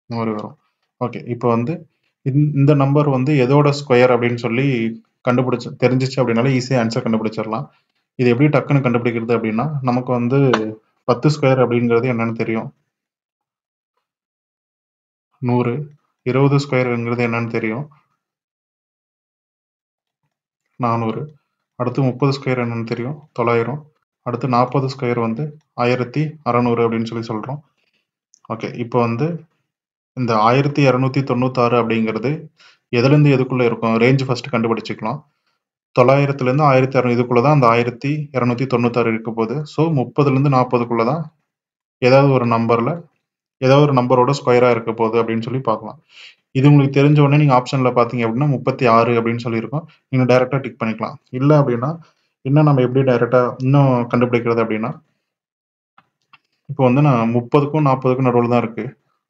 இந்த மாதிரி வரும். ஓகே, இப்போ வந்து இந்த நம்பர் வந்து எதோட ஸ்கொயர் அப்படின்னு சொல்லி தெரிஞ்சிச்சு அப்படின்னால ஈஸியாக ஆன்சர் கண்டுபிடிச்சிடலாம். இது எப்படி டக்குன்னு கண்டுபிடிக்கிறது அப்படின்னா, நமக்கு வந்து 10 ஸ்கொயர் அப்படிங்கிறது என்னன்னு தெரியும். 100. 20 ஸ்கொயருங்கிறது என்னன்னு தெரியும். 400. அடுத்து 30 ஸ்கொயர் என்னன்னு தெரியும். 900. அடுத்து 40 ஸ்கொயர் வந்து 1600 அப்படின்னு சொல்லி சொல்றோம். ஓகே, இப்போ வந்து இந்த 1296 அப்படிங்கிறது எதுலேருந்து எதுக்குள்ள இருக்கும்? Range first கண்டுபிடிச்சிக்கலாம். 900லேருந்து 1600 இதுக்குள்ள தான் அந்த 1296 இருக்க போகுது. ஸோ 30லேருந்து 40க்குள்ள தான் ஏதாவது ஒரு நம்பரோட ஸ்கொயரா இருக்க போகுது அப்படின்னு சொல்லி பார்க்கலாம். இது உங்களுக்கு தெரிஞ்ச உடனே நீங்க ஆப்ஷன்ல பார்த்தீங்க அப்படின்னா 36 அப்படின்னு சொல்லியிருக்கோம். நீங்க டைரக்டா டிக் பண்ணிக்கலாம். இல்லை அப்படின்னா இன்னும் நம்ம எப்படி டைரக்டா இன்னும் கண்டுபிடிக்கிறது அப்படின்னா, இப்போ வந்து நான் 30க்கும் 40க்கும் நடுவில் தான் இருக்கு.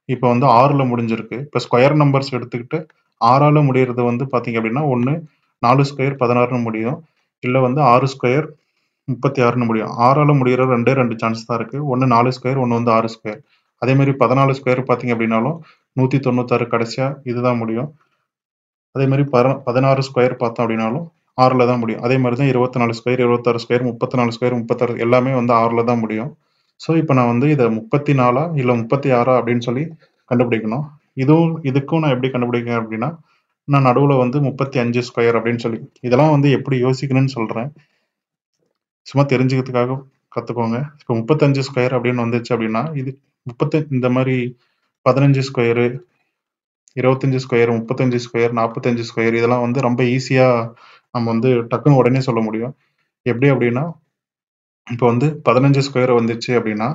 இப்போ வந்து 6ல முடிஞ்சிருக்கு. இப்போ ஸ்கொயர் நம்பர்ஸ் எடுத்துக்கிட்டு 6ஆல முடியறது வந்து பார்த்தீங்க அப்படின்னா, ஒன்று 4 ஸ்கொயர் 16ன்னு முடியும். இல்லை வந்து 6 ஸ்கொயர் 36ன்னு முடியும். 6ஆல முடிகிற ரெண்டே 2 சான்ஸ் தான் இருக்கு. ஒன்று 4 ஸ்கொயர், ஒன்று வந்து 6 ஸ்கொயர். அதே மாதிரி 14 ஸ்கொயர் பார்த்தீங்க அப்படின்னாலும் 196 கடைசியா இதுதான் முடியும். அதே மாதிரி 16 ஸ்கொயர் பார்த்தோம் அப்படின்னாலும் 6ல தான் முடியும். அதே மாதிரி தான் 24 ஸ்கொயர், 26 ஸ்கொயர், 34 ஸ்கொயர், 36 எல்லாமே வந்து 6ல தான் முடியும். ஸோ இப்போ நான் வந்து இதை 34 இல்லை 36 அப்படின்னு சொல்லி கண்டுபிடிக்கணும். இதுக்கும் நான் எப்படி கண்டுபிடிக்கிறேன் அப்படின்னா, நான் நடுவுல வந்து 35 ஸ்கொயர் அப்படின்னு சொல்லி இதெல்லாம் வந்து எப்படி யோசிக்கணும்னு சொல்றேன். சும்மா தெரிஞ்சுக்கிறதுக்காக கத்துக்கோங்க. இப்போ 35 ஸ்கொயர் அப்படின்னு வந்துச்சு அப்படின்னா, இது 35 இந்த மாரி 15 ஸ்கொயரு, 25 ஸ்கொயர், 35 ஸ்கொயர், 45 ஸ்கொயர் இதெல்லாம் வந்து ரொம்ப ஈஸியா நம்ம வந்து டக்குன்னு உடனே சொல்ல முடியும். எப்படி அப்படின்னா, இப்போ வந்து 15 ஸ்கொயர் வந்துச்சு அப்படின்னா,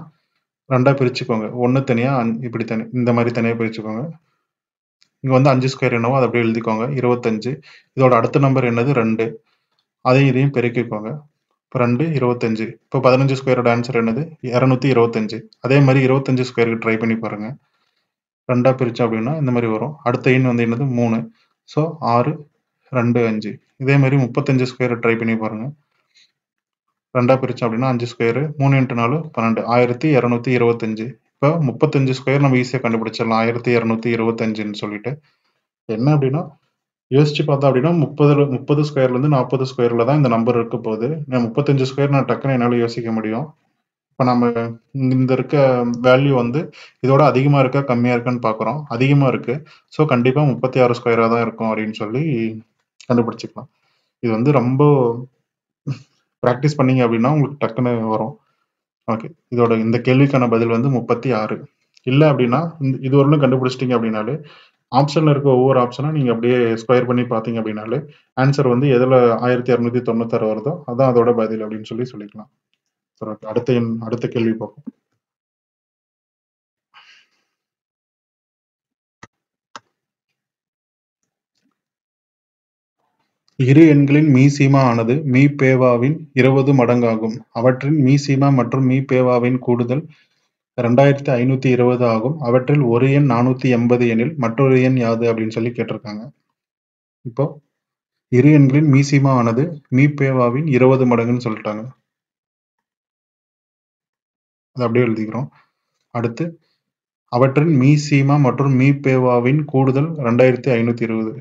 2ஆ பிரிச்சுக்கோங்க. 1 தனியா, இப்படி தனி இந்த மாரி தனியா பிரிச்சுக்கோங்க. இங்க வந்து 5 ஸ்கொயர் என்னவோ அத அப்படியே எழுதிக்கோங்க. 25. இதோட அடுத்த நம்பர் என்னது? 2. அதையும் இதையும் பெருக்கிக்கோங்க. இப்ப 2, 25. இப்போ 15 ஸ்கொயரோட ஆன்சர் என்னது? 225. அதே மாரி 25 ஸ்கொயருக்கு ட்ரை பண்ணி பாருங்க. 2ஆ பிரிச்சோம் அப்படின்னா இந்த மாரி வரும். அடுத்த எண் வந்து என்னது? 3. ஸோ 6, 2, 5. இதே மாரி 35 ஸ்கொயர ட்ரை பண்ணி பாருங்க. 2ஆ பிரிச்சோம் அப்படின்னா 5 ஸ்கொயரு 3 × 4 12. 1225. இப்போ 35 ஸ்கொயர் நம்ம ஈஸியா கண்டுபிடிச்சிடலாம். 1225ன்னு சொல்லிட்டு. என்ன அப்படின்னா, யோசிச்சு பார்த்தோம் அப்படின்னா 30 ஸ்கொயர்லேருந்து 40 ஸ்கொயர்ல தான் இந்த நம்பர் இருக்க போகுது. 35 ஸ்கொயர் நான் டக்குன்னு என்னால யோசிக்க முடியும். இப்ப நம்ம இந்த இருக்க வேல்யூ வந்து இதோட அதிகமா இருக்கா, கம்மியா இருக்கான்னு பார்க்குறோம். அதிகமா இருக்கு. ஸோ கண்டிப்பா 36 ஸ்கொயரா தான் இருக்கும் அப்படின்னு சொல்லி கண்டுபிடிச்சுக்கலாம். இது வந்து ரொம்ப பிராக்டிஸ் பண்ணீங்க அப்படின்னா உங்களுக்கு டக்குன்னு வரும். ஓகே. இதோட இந்த கேள்விக்கான பதில் வந்து 36. இல்ல அப்படின்னா, இதுவரையிலும் கண்டுபிடிச்சிட்டீங்க அப்படின்னாலே, ஆப்ஷன்ல இருக்க ஒவ்வொரு ஆப்ஷனா நீங்க அப்படியே ஸ்கொயர் பண்ணி பார்த்தீங்க அப்படின்னாலே, ஆன்சர் வந்து எதுல 1296 வருதோ, அதான் அதோட பதில் அப்படின்னு சொல்லி சொல்லிக்கலாம். சரி, ஓகே. அடுத்த கேள்வி பார்ப்போம். இரு எண்களின் மீசீமா ஆனது மீபேவாவின் 20 மடங்காகும். அவற்றின் மீசீமா மற்றும் மீபேவாவின் கூடுதல் 2520 ஆகும். அவற்றில் ஒரு எண் 480 எனில் மற்றொரு எண் யாது அப்படின்னு சொல்லி கேட்டிருக்காங்க. இப்போ இரு எண்களின் மீசீமா ஆனது மீபேவாவின் 20 மடங்குன்னு சொல்லிட்டாங்க. அதை அப்படியே எழுதிக்கிறோம். அடுத்து அவற்றின் மீசீமா மற்றும் மீபேவாவின் கூடுதல் 2520.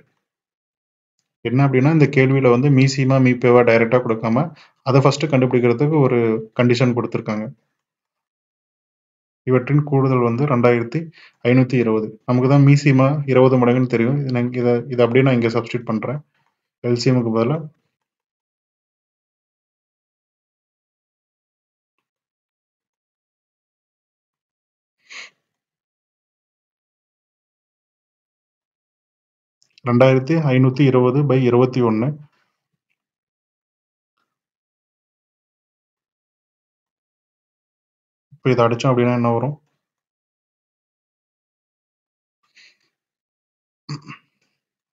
என்ன அப்படின்னா இந்த கேள்வியில வந்து மீசீமா மீபேவா டைரக்டா கொடுக்காம அதை ஃபர்ஸ்ட் கண்டுபிடிக்கிறதுக்கு ஒரு கண்டிஷன் கொடுத்துருக்காங்க. இவற்றின் கூடுதல் வந்து 2520. நமக்கு தான் மீசீமா 20 மடங்குன்னு தெரியும். இதை அப்படியே நான் இங்க சப்ஸ்டியூட் பண்றேன். எல்சிஎம்க்கு பதிலா 2520/21. இப்போ இதை அடிச்சோம் அப்படின்னா என்ன வரும்?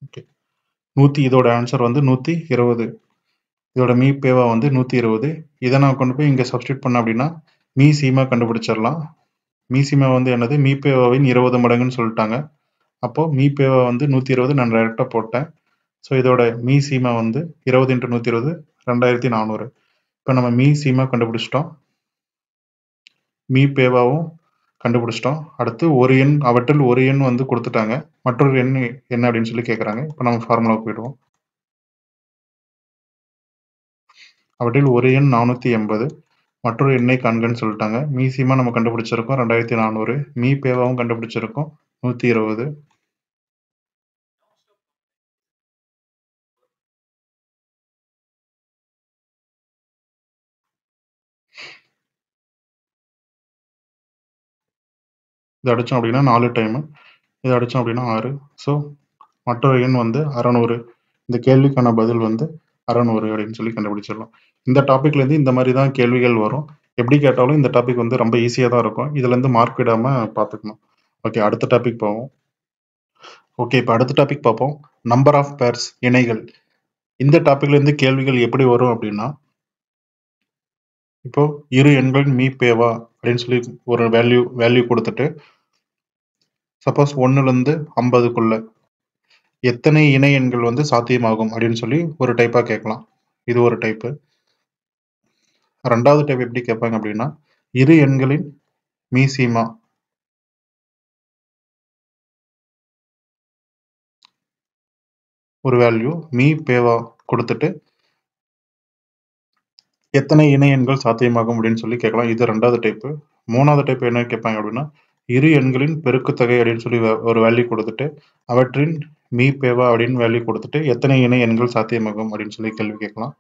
ஓகே. 100. இதோட ஆன்சர் வந்து 120. இதோட மீபேவா வந்து 120. இதை நான் கொண்டு போய் இங்க சப்ஸ்டியூட் பண்ண அப்படின்னா மீசீமா கண்டுபிடிச்சிடலாம். மீசீமா வந்து என்னது? மீபேவாவின் 20 மடங்குன்னு சொல்லிட்டாங்க. அப்போ மீபேவா வந்து 120 நான் டைரக்டா போட்டேன். ஸோ இதோட மீசீமா வந்து 20 × 120 2400. இப்போ நம்ம மீசீமா கண்டுபிடிச்சிட்டோம். மீபேவாவும் கண்டுபிடிச்சிட்டோம். அடுத்து ஒரு எண், அவற்றில் ஒரு எண் வந்து கொடுத்துட்டாங்க. மற்றொரு எண் என்ன அப்படின்னு சொல்லி கேட்குறாங்க. இப்போ நம்ம ஃபார்முலாவுக்கு போயிடுவோம். அவற்றில் ஒரு எண் 480, மற்றொரு எண்ணை காண்கன்னு சொல்லிட்டாங்க. மீசீமா நம்ம கண்டுபிடிச்சிருக்கோம் 2400. மீபேவாவும் கண்டுபிடிச்சிருக்கோம் 120. இதை அடிச்சோம் அப்படின்னா 4 டைம். இதை அடிச்சோம் அப்படின்னா 6. ஸோ மற்றொரு எண் வந்து 600. இந்த கேள்விக்கான பதில் வந்து 600 அப்படின்னு சொல்லி கண்டுபிடிச்சிடலாம். இந்த டாபிக்ல இருந்து இந்த மாதிரி தான் கேள்விகள் வரும். எப்படி கேட்டாலும் இந்த டாபிக் வந்து ரொம்ப ஈஸியா தான் இருக்கும். இதுல இருந்து மார்க் விடாம பார்த்துக்கணும். ஓகே, அடுத்த டாபிக் போவோம். ஓகே, இப்போ அடுத்த டாபிக் பார்ப்போம். நம்பர் ஆஃப் பேர்ஸ், இணைகள். இந்த டாபிக்ல இருந்து கேள்விகள் எப்படி வரும் அப்படின்னா, இப்போ இரு எண்களின் மீபேவா அப்படின்னு சொல்லி ஒரு வேல்யூ கொடுத்துட்டு, சப்போஸ் 1ல இருந்து 50க்குள்ள எத்தனை இணை எண்கள் வந்து சாத்தியமாகும் அப்படின்னு சொல்லி ஒரு டைப்பா கேட்கலாம். இது ஒரு டைப்பு. ரெண்டாவது டைப் எப்படி கேட்பாங்க அப்படின்னா, இரு எண்களின் மீசீமா ஒரு வேல்யூ மீபேவா கொடுத்துட்டு எத்தனை இணை எண்கள் சாத்தியமாகும் அப்படின்னு சொல்லி கேட்கலாம். இது ரெண்டாவது டைப்பு. மூணாவது டைப் என்ன கேட்பாங்க அப்படின்னா, இரு எண்களின் பெருக்குத்தொகை அப்படின்னு சொல்லி ஒரு வேல்யூ கொடுத்துட்டு அவற்றின் மீப்பேவா அப்படின்னு வேல்யூ கொடுத்துட்டு எத்தனை இணை எண்கள் சாத்தியமாகும் அப்படின்னு சொல்லி கேள்வி கேட்கலாம்.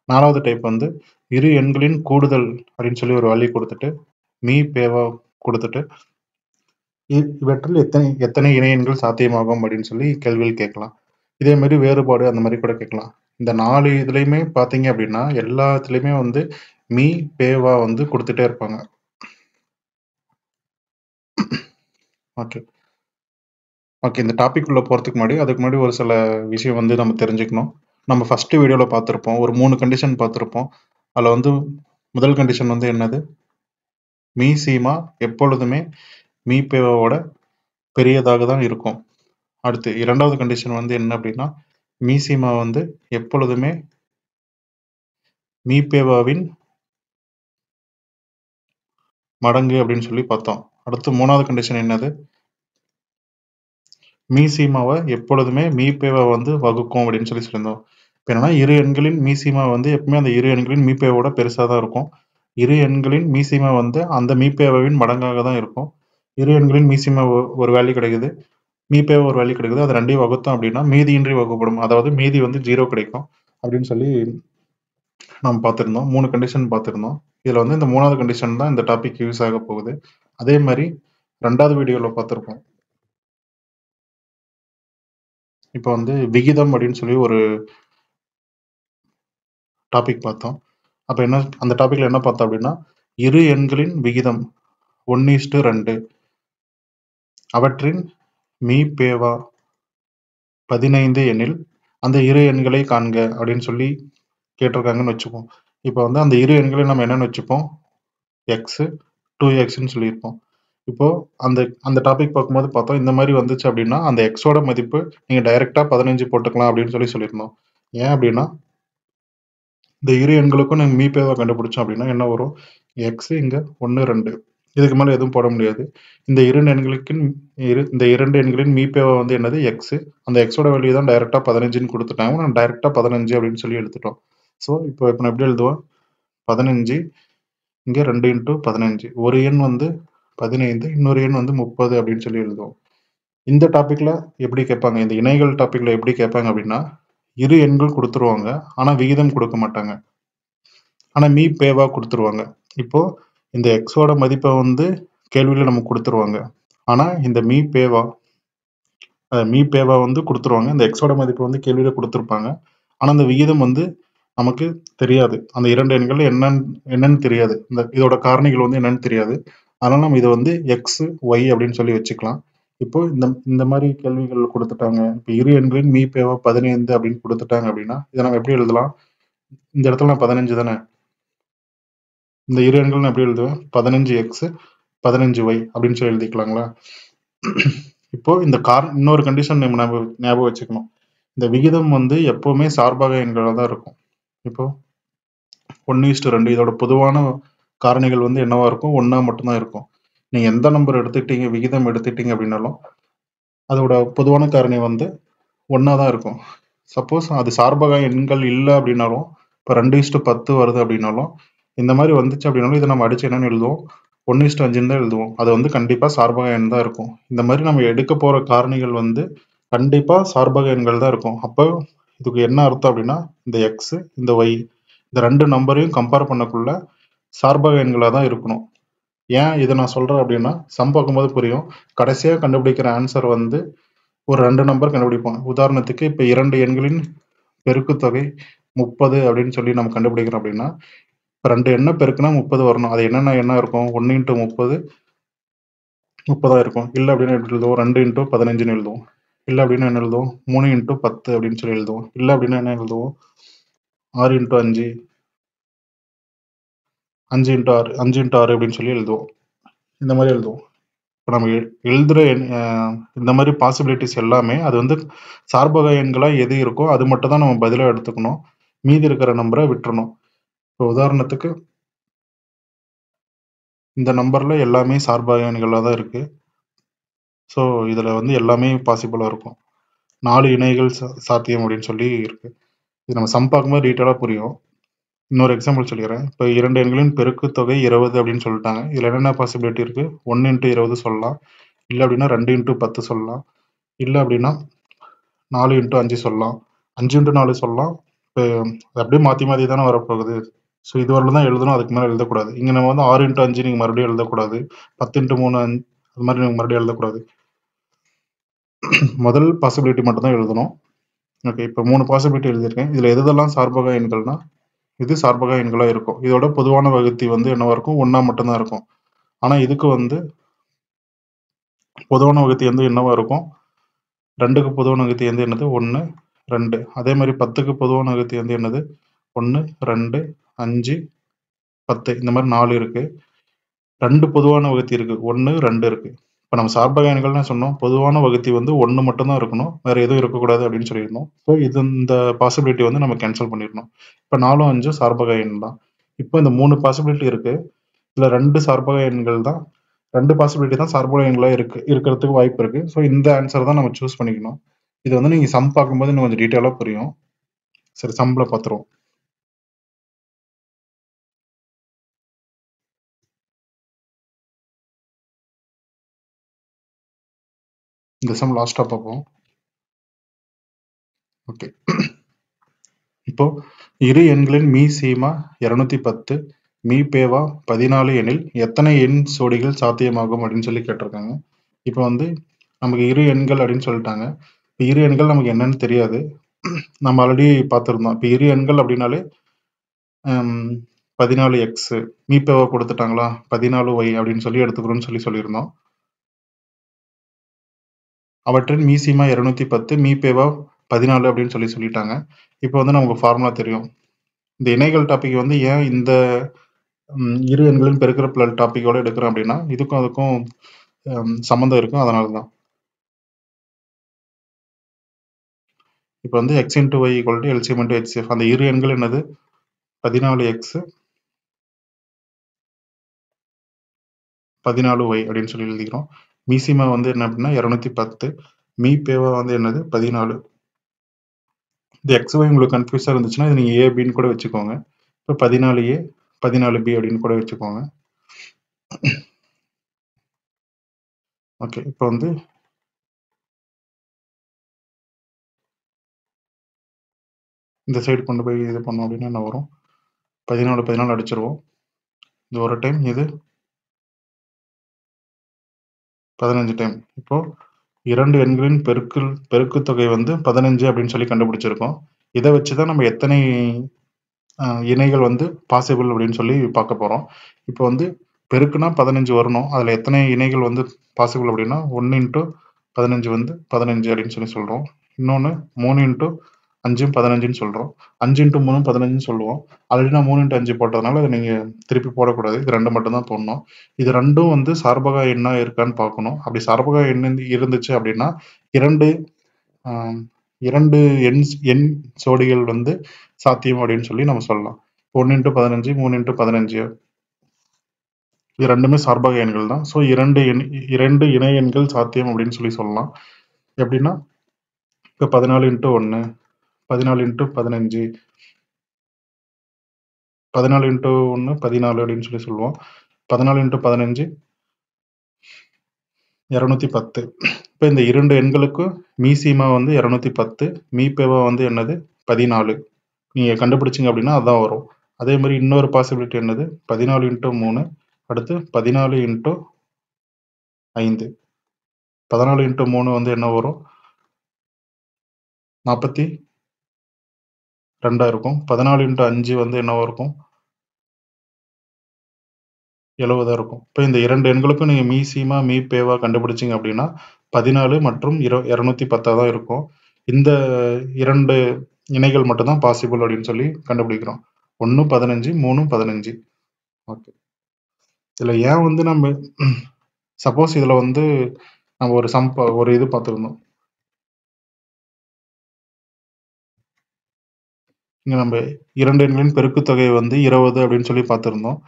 4வது டைப் வந்து இரு எண்களின் கூடுதல் அப்படின்னு சொல்லி ஒரு வேல்யூ கொடுத்துட்டு மீப்பேவா கொடுத்துட்டு இவற்றில் எத்தனை எத்தனை இணை எண்கள் சாத்தியமாகும் அப்படின்னு சொல்லி கேள்விகள் கேட்கலாம். இதே மாதிரி வேறுபாடு அந்த மாதிரி கூட கேட்கலாம். இந்த 4 இதுலையுமே பார்த்தீங்க அப்படின்னா எல்லாத்துலேயுமே வந்து மீ பேவா வந்து கொடுத்துட்டே இருப்பாங்க. ஓகே ஓகே இந்த டாபிக் உள்ள போகிறதுக்கு முன்னாடி அதுக்கு முன்னாடி ஒரு சில விஷயம் வந்து நம்ம தெரிஞ்சுக்கணும். நம்ம ஃபர்ஸ்ட் வீடியோவில் பார்த்துருப்போம், ஒரு 3 கண்டிஷன் பார்த்துருப்போம். அதில் வந்து முதல் கண்டிஷன் வந்து என்னது, மீ சீமா எப்பொழுதுமே மீ பேவாவோட பெரியதாக தான் இருக்கும். அடுத்து 2வது கண்டிஷன் வந்து என்ன அப்படின்னா, மீ சீமா வந்து எப்பொழுதுமே மீ பேவாவின் மடங்கு அப்படின்னு சொல்லி பார்த்தோம். அடுத்து 3வது கண்டிஷன் என்னது, மீ சீமாவை எப்பொழுதுமே மீ பேவா வந்து வகுக்கும் அப்படின்னு சொல்லி சொல்லியிருந்தோம். இப்போ என்னன்னா இரு எண்களின் மீ சீமா வந்து எப்பவுமே அந்த இரு எண்களின் மீ பேவோட பெருசாக தான் இருக்கும். இரு எண்களின் மீ சீமா வந்து அந்த மீ பேவாவின் மடங்காக தான் இருக்கும். இரு எண்களின் மீ சீமா ஒரு வேல்யூ கிடைக்குது, மீ பேவா ஒரு வேல்யூ கிடைக்குது, அது ரெண்டையும் வகுத்தோம் அப்படின்னா மீதியின்றி வகுப்படும், அதாவது மீதி வந்து 0 கிடைக்கும் அப்படின்னு சொல்லி நம்ம பார்த்துருந்தோம். 3 கண்டிஷன் பார்த்துருந்தோம். இதில் வந்து இந்த 3வது கண்டிஷன் தான் இந்த டாபிக் யூஸ் ஆக போகுது. அதே மாதிரி 2வது வீடியோவில் பார்த்துருப்போம். இப்போ வந்து விகிதம் அப்படின்னு சொல்லி ஒரு டாபிக் பார்த்தோம். அப்போ என்ன அந்த டாபிக்ல என்ன பார்த்தோம் அப்படின்னா, இரு எண்களின் விகிதம் 1:2 அவற்றின் மீப்பேவா 15 எனில் அந்த இரு எண்களை காண்க அப்படின்னு சொல்லி கேட்டிருக்காங்கன்னு வச்சுப்போம். இப்போ வந்து அந்த இரு எண்களை நம்ம என்னன்னு வச்சுப்போம், எக்ஸ் 2எக்ஸ்ன்னு சொல்லியிருப்போம். இப்போ அந்த அந்த டாபிக் பார்க்கும்போது பார்த்தோம், இந்த மாதிரி வந்துச்சு அப்படின்னா அந்த எக்ஸோட மதிப்பு நீங்கள் டைரெக்டாக 15 போட்டுக்கலாம் அப்படின்னு சொல்லியிருந்தோம். ஏன் அப்படின்னா இந்த இரு எண்களுக்கும் நாங்கள் மீப்பேவா கண்டுபிடிச்சோம் அப்படின்னா என்ன வரும், எக்ஸ் இங்கே 1 2 இதுக்கு மேலே எதுவும் போட முடியாது. இந்த இரண்டு எண்களுக்கு இந்த இரண்டு எண்களின் மீப்பேவா வந்து என்னது, எக்ஸ். அந்த எக்ஸோட வேல்யூ தான் டைரெக்டாக 15ன்னு கொடுத்துட்டாங்க, நம்ம டைரெக்டாக 15 அப்படின்னு சொல்லி எடுத்துட்டோம். ஸோ இப்போ நான் எப்படி எழுதுவோம், 15 இங்கே 2 இன்ட்டு 15, ஒரு எண் வந்து 15, இன்னொரு எண் வந்து 30 அப்படின்னு சொல்லி எழுதுவோம். இந்த டாபிக்ல எப்படி கேட்பாங்க, இந்த இணைகள் டாபிக்ல எப்படி கேட்பாங்க அப்படின்னா, இரு எண்கள் கொடுத்துருவாங்க, ஆனால் விகிதம் கொடுக்க மாட்டாங்க, ஆனால் மீ பேவா கொடுத்துருவாங்க. இப்போ இந்த எக்ஸோட மதிப்பை வந்து கேள்வியில் நமக்கு கொடுத்துருவாங்க, ஆனால் இந்த மீ பேவா வந்து கொடுத்துருவாங்க. இந்த எக்ஸோட மதிப்பை வந்து கேள்வியில் கொடுத்துருப்பாங்க, ஆனால் அந்த விகிதம் வந்து நமக்கு தெரியாது. அந்த இரண்டு எண்கள் என்னன்னு தெரியாது, இந்த இதோட காரணிகள் வந்து என்னன்னு தெரியாது. அதனால நம்ம இதை வந்து எக்ஸ் ஒய் அப்படின்னு சொல்லி வச்சுக்கலாம். இப்போ இந்த இந்த மாதிரி கேள்விகள் கொடுத்துட்டாங்க, இப்போ இரு எண்களின் மீ பேவா 15 அப்படின்னு கொடுத்துட்டாங்க அப்படின்னா இதை நம்ம எப்படி எழுதலாம், இந்த இடத்துல நான் 15 தானே, இந்த இரு எண்கள் நான் எப்படி எழுதுவேன், 15x 15y அப்படின்னு சொல்லி எழுதிக்கலாங்களா. இப்போ இந்த இன்னொரு கண்டிஷன் நம்ம ஞாபகம் வச்சுக்கணும், இந்த விகிதம் வந்து எப்பவுமே சார்பாக எண்களாக தான் இருக்கும். இப்போ 1:2 இதோட பொதுவான காரணிகள் வந்து என்னவா இருக்கும், ஒன்றா மட்டும்தான் இருக்கும். நீங்க எந்த நம்பர் எடுத்துக்கிட்டீங்க, விகிதம் எடுத்துக்கிட்டீங்க அப்படின்னாலும் அதோட பொதுவான காரணி வந்து ஒன்றா தான் இருக்கும். சப்போஸ் அது சார்பக எண்கள் இல்லை அப்படின்னாலும், இப்போ 2:10 வருது அப்படின்னாலும், இந்த மாதிரி வந்துச்சு அப்படின்னாலும் இதை நம்ம அடிச்சு என்னன்னு எழுதுவோம், 1:5 தான் எழுதுவோம். அது வந்து கண்டிப்பா சார்பக எண் தான் இருக்கும். இந்த மாதிரி நம்ம எடுக்க போற காரணிகள் வந்து கண்டிப்பா சார்பக எண்கள் தான் இருக்கும். அப்போ இதுக்கு என்ன அர்த்தம் அப்படின்னா, இந்த எக்ஸ் இந்த ஒய் இந்த ரெண்டு நம்பரையும் கம்பேர் பண்ணக்குள்ள சார்பக எண்களா தான் இருக்கணும். ஏன் இதை நான் சொல்றேன் அப்படின்னா, சம் பார்க்கும்போது புரியும். கடைசியா கண்டுபிடிக்கிற ஆன்சர் வந்து ஒரு 2 நம்பர் கண்டுபிடிப்போம். உதாரணத்துக்கு இப்போ 2 எண்களின் பெருக்குத்தொகை 30 அப்படின்னு சொல்லி நம்ம கண்டுபிடிக்கிறோம் அப்படின்னா, இப்போ 2 எண்ணை பெருக்குனா 30 வரணும். அது என்னென்ன எண்ணா இருக்கும், 1 × 30 30 இருக்கும். இல்லை அப்படின்னு எப்படி எழுதுவோம், 2 × 15ன்னு எழுதுவோம். இல்லை அப்படின்னு என்ன எழுதுவோம், 3 × 10 அப்படின்னு சொல்லி எழுதுவோம். இல்லை அப்படின்னா என்ன எழுதுவோம், 6 × 5 5 × 6 5 × 6 அப்படின்னு சொல்லி எழுதுவோம். இந்த மாதிரி எழுதுவோம். இப்போ நம்ம எழுதுகிற இந்த மாதிரி பாசிபிலிட்டிஸ் எல்லாமே அது வந்து சார்பக எண்களாக எது இருக்கோ அது மட்டும் தான் நம்ம பதிலாக எடுத்துக்கணும். மீதி இருக்கிற நம்பரை விட்டுறணும். இப்போ உதாரணத்துக்கு இந்த நம்பர்ல எல்லாமே சார்பக எண்களாக தான் இருக்கு. ஸோ இதில் வந்து எல்லாமே பாசிபிளாக இருக்கும். 4 இணைகள் சாத்தியம் அப்படின்னு சொல்லி இருக்கு. இது நம்ம சம் பார்க்கும்போது டீட்டெயிலாக புரியும். இன்னொரு எக்ஸாம்பிள் சொல்லிடுறேன். இப்போ 2 எண்களின் பெருக்குத்தொகை 20 அப்படின்னு சொல்லிட்டாங்க. இதில் என்னென்ன பாசிபிலிட்டி இருக்குது? 1 × 20 சொல்லலாம், இல்லை அப்படின்னா 2 × 10 சொல்லலாம், இல்லை அப்படின்னா 4 × 5 சொல்லலாம், 5 × 4 சொல்லலாம். இப்போ அப்படியே மாற்றி மாற்றி தானே வரப்போகுது. ஸோ இது வரல தான் எழுதணும், அதுக்கு மேலே எழுதக்கூடாது. இங்கே நம்ம வந்து 6 × 5 நீங்கள் மறுபடியும் எழுதக்கூடாது, 10 × 3 அது மாதிரி நீங்கள் மறுபடியும் எழுதக்கூடாது. முதல் பாசிபிலிட்டி மட்டும் தான் எழுதணும். ஓகே, இப்போ 3 பாசிபிலிட்டி எழுதியிருக்கேன். இதில் எதெல்லாம் சார்பக எண்கள்னா இது சார்பக எண்களாக இருக்கும். இதோட பொதுவான வகுத்தி வந்து என்னவா இருக்கும்? 1 மட்டும்தான் இருக்கும். ஆனால் இதுக்கு வந்து பொதுவான வகுத்தி வந்து என்னவா இருக்கும்? 2க்கு பொதுவான வகுத்தி வந்து என்னது? 1, 2. அதே மாதிரி 10க்கு பொதுவான வகுத்தி வந்து என்னது? 1, 2, 5, 10. இந்த மாதிரி 4 இருக்கு. 2 பொதுவான வகுத்தி இருக்கு. 1, 2 இருக்கு. இப்போ நம்ம சார்பக எண்கள்னு சொன்னோம், பொதுவான வகுத்தி வந்து 1 மட்டும்தான் இருக்கணும், வேற எதுவும் இருக்கக்கூடாது அப்படின்னு சொல்லியிருந்தோம். ஸோ இந்த பாசிபிலிட்டி வந்து நம்ம கேன்சல் பண்ணிடணும். இப்போ 4, 5 சார்பக எண் தான். இப்போ இந்த 3 பாசிபிலிட்டி இருக்கு. இதுல 2 சார்பக எண்கள் தான், 2 பாசிபிலிட்டி தான் சார்பக எண்களா இருக்கிறதுக்கு வாய்ப்பு இருக்கு. ஸோ இந்த ஆன்சர் தான் நம்ம சூஸ் பண்ணிக்கணும். இது வந்து நீங்க சம் பார்க்கும்போது இன்னும் கொஞ்சம் டீட்டெயிலாக புரியும். சரி, சம்ல பார்த்துருவோம். இந்த சம் லாஸ்டா பார்ப்போம். ஓகே, இப்போ இரு எண்களின் மீ சீமா 210, மீ பேவா 14 எனில் எத்தனை எண் சோடிகள் சாத்தியமாகும் அப்படின்னு சொல்லி கேட்டிருக்காங்க. இப்போ வந்து நமக்கு இரு எண்கள் அப்படின்னு சொல்லிட்டாங்க. இப்போ இரு எண்கள் நமக்கு என்னன்னு தெரியாது, நம்ம ஆல்ரெடி பார்த்துருந்தோம். இப்போ இரு எண்கள் அப்படின்னாலே 14x மீபேவா கொடுத்துட்டாங்களா, 14y அப்படின்னு சொல்லி எடுத்துக்கிறோம்னு சொல்லியிருந்தோம். அவற்றின் மீசிமா 210, மீபேவா 14 அப்படின்னு சொல்லிட்டாங்க. இப்போ வந்து நமக்கு ஃபார்முலா தெரியும். இந்த இணைகள் டாபிக் வந்து ஏன் இந்த இரு எண்களின் பெருக்கற்பலன் டாபிக்கோட எடுக்கிறோம் அப்படின்னா, இதுக்கும் அதுக்கும் சம்மந்தம் இருக்கும், அதனால தான். இப்போ வந்து x × y = LCM × HCF. அந்த இரு எண்கள் என்னது? 14x 14y அப்படின்னு சொல்லி எழுதிக்கிறோம். மீசிமா வந்து என்ன அப்படின்னா 210, மீபேவா வந்து என்னது? 14. இந்த XY உங்களுக்கு கன்ஃபியூஸாக இருந்துச்சுன்னா இது நீங்கள் ஏபின்னு கூட வச்சுக்கோங்க. இப்போ 14A 14B அப்படின்னு கூட வச்சுக்கோங்க. ஓகே, இப்போ வந்து இந்த சைடு கொண்டு போய் இது பண்ணோம் அப்படின்னா என்ன வரும்? 14 14 அடிச்சிருவோம். இது ஒரு டைம், இது 15 டைம். இப்போ இரண்டு எண்களின் பெருக்குத்தொகை வந்து 15 அப்படின்னு சொல்லி கண்டுபிடிச்சிருக்கோம். இதை வச்சு தான் நம்ம எத்தனை இணைகள் வந்து பாசிபிள் அப்படின்னு சொல்லி பார்க்க போகிறோம். இப்போ வந்து பெருக்குனா 15 வரணும். அதில் எத்தனை இணைகள் வந்து பாசிபிள் அப்படின்னா 1 × 15 வந்து 15 அப்படின்னு சொல்கிறோம். இன்னொன்று 3 × 5 15ன்னு சொல்கிறோம். 5 × 3 15ன்னு சொல்லுவோம். ஆல்ரெடி நான் 3 × 5 போட்டதுனால அதை நீங்கள் திருப்பி போடக்கூடாது. இது 2 மட்டும் தான் போடணும். இது ரெண்டும் வந்து சார்பக எண்ணா இருக்கான்னு பார்க்கணும். அப்படி சார்பக எண் இருந்துச்சு அப்படின்னா இரண்டு எண் சோடிகள் வந்து சாத்தியம் அப்படின்னு சொல்லி நம்ம சொல்லலாம். 1 × 15, 3 × 15 இது ரெண்டுமே சார்பக எண்கள் தான். ஸோ இரண்டு இணை எண்கள் சாத்தியம் அப்படின்னு சொல்லலாம். எப்படின்னா இப்போ 14 × 1, 14 × 15, 14 × 1 14 அப்படின்னு சொல்லுவோம். 14 × 15 210. இப்போ இந்த இரண்டு எண்களுக்கு மீசிமா வந்து 210, மீபேவா வந்து என்னது? 14. நீங்கள் கண்டுபிடிச்சிங்க அப்படின்னா அதுதான் வரும். அதே மாதிரி இன்னொரு பாசிபிலிட்டி என்னது? 14 × 3 அடுத்து 14 × 5. 14 × 3 வந்து என்ன வரும்? 42 இருக்கும். 14 × 5 வந்து என்னவா இருக்கும்? 70 இருக்கும். இப்போ இந்த இரண்டு எண்களுக்கும் நீங்கள் மீசிமா மீபேவா கண்டுபிடிச்சிங்க அப்படின்னா 14 மற்றும் 210 தான் இருக்கும். இந்த இரண்டு இணைகள் மட்டும்தான் பாசிபிள் அப்படின்னு சொல்லி கண்டுபிடிக்கிறோம். 1 15, 3 15. ஓகே, இதில் ஏன் வந்து நம்ம சப்போஸ் இதில் வந்து நம்ம ஒரு இது பார்த்துருந்தோம். இங்கே நம்ம இரண்டு எண்களின் பெருக்குத்தொகை வந்து 20 அப்படின்னு சொல்லி பார்த்துருந்தோம்.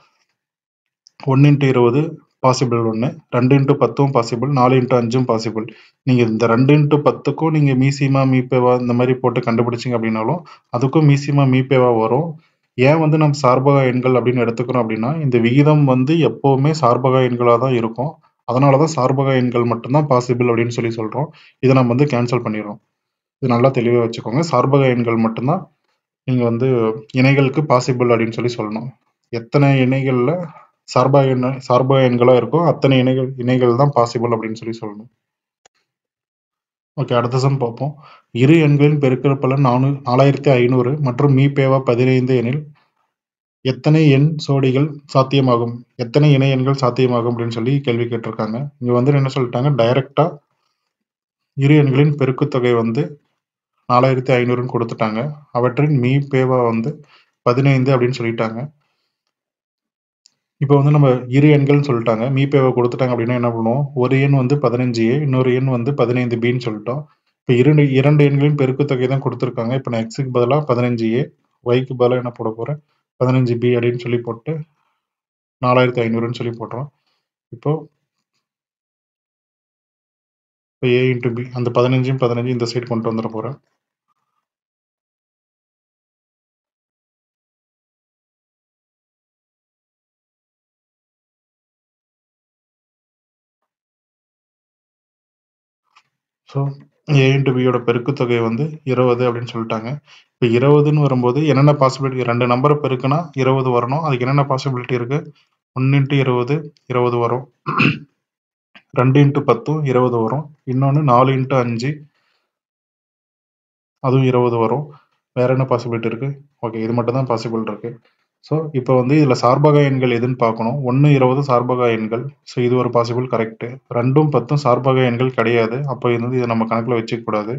1 × 20 பாசிபிள் 1, 2 × 10 பாசிபிள், 4 × 5 பாசிபிள். நீங்கள் இந்த 2 × 10க்கும் நீங்கள் மீசிமா மீபேவா இந்த மாதிரி போட்டு கண்டுபிடிச்சிங்க அப்படின்னாலும் அதுக்கும் மீசிமா மீபேவா வரும். ஏன் வந்து நம்ம சார்பக எண்கள் அப்படின்னு எடுத்துக்கிறோம் அப்படின்னா, இந்த விகிதம் வந்து எப்பவுமே சார்பக எண்களா தான் இருக்கும். அதனால தான் சார்பக எண்கள் மட்டும் தான் பாசிபிள் அப்படின்னு சொல்றோம். இத நம்ம வந்து கேன்சல் பண்ணிர்றோம். இது நல்லா தெளிவா வச்சுக்கோங்க. சார்பக எண்கள் மட்டும் தான் நீங்க வந்து இணைகளுக்கு பாசிபிள் அப்படின்னு சொல்லணும். எத்தனை இணைகள்ல சார்பக எண்களா இருக்கோ அத்தனை இணைகள் தான் பாசிபிள் அப்படின்னு சொல்லணும். ஓகே, அடுத்த சம் பார்ப்போம். இரு எண்களின் பெருக்கற்பலன் 4500 மற்றும் மீபேவா 15 எனில் எத்தனை எண் சோடிகள் சாத்தியமாகும்? எத்தனை இணை எண்கள் சாத்தியமாகும் அப்படின்னு சொல்லி கேள்வி கேட்டிருக்காங்க. இங்க வந்து என்ன சொல்லிட்டாங்க, டைரக்டா இரு எண்களின் பெருக்குத்தொகை வந்து 4500ன்னு கொடுத்துட்டாங்க. அவற்றின் மீபேவா வந்து 15 அப்படின்னு சொல்லிட்டாங்க. இப்போ வந்து நம்ம இரு எண்கள்னு சொல்லிட்டாங்க. மீபேவா கொடுத்துட்டாங்க அப்படின்னா என்ன பண்ணுவோம்? ஒரு எண் வந்து 15A, இன்னொரு எண் வந்து 15Bன்னு சொல்லிட்டோம். இப்போ இரண்டு எண்களின் பெருக்குத்தொகை தான் கொடுத்துருக்காங்க. இப்போ நான் எக்ஸுக்கு பதிலா 15A, ஒய்க்கு பதிலா என்ன போட போறேன்? 15B அப்படின்னு சொல்லி போட்டு 4500ன்னு சொல்லி போடுறோம். இப்போ A இன்டு B, அந்த 15யும் 15 இந்த சைடு கொண்டு வந்துட போறேன். ஸோ A இன்டு பியோட பெருக்குத்தொகை வந்து 20 அப்படின்னு சொல்லிட்டாங்க. இப்போ 20ன்னு வரும்போது என்னென்ன பாசிபிலிட்டி, 2 நம்பரை பெருக்குனா 20 வரணும். அதுக்கு என்னென்ன பாசிபிலிட்டி இருக்கு? 1 இன்ட்டு 20 20 வரும். 2 இன்ட்டு 10 20 வரும். இன்னொன்று 4 இன்ட்டு 5 அதுவும் 20 வரும். வேற என்ன பாசிபிலிட்டி இருக்கு? ஓகே, இது மட்டும் தான் பாசிபிள் இருக்கு. ஸோ இப்போ வந்து இதில் சார்பக எண்கள் எதுன்னு பார்க்கணும். 1 20 சார்பக எண்கள். ஸோ இது ஒரு பாசிபிள், கரெக்ட். 2ம் 10ம் சார்பக எண்கள் கிடையாது. அப்போ இது வந்து இதை நம்ம கணக்கில் வச்சுக்க கூடாது.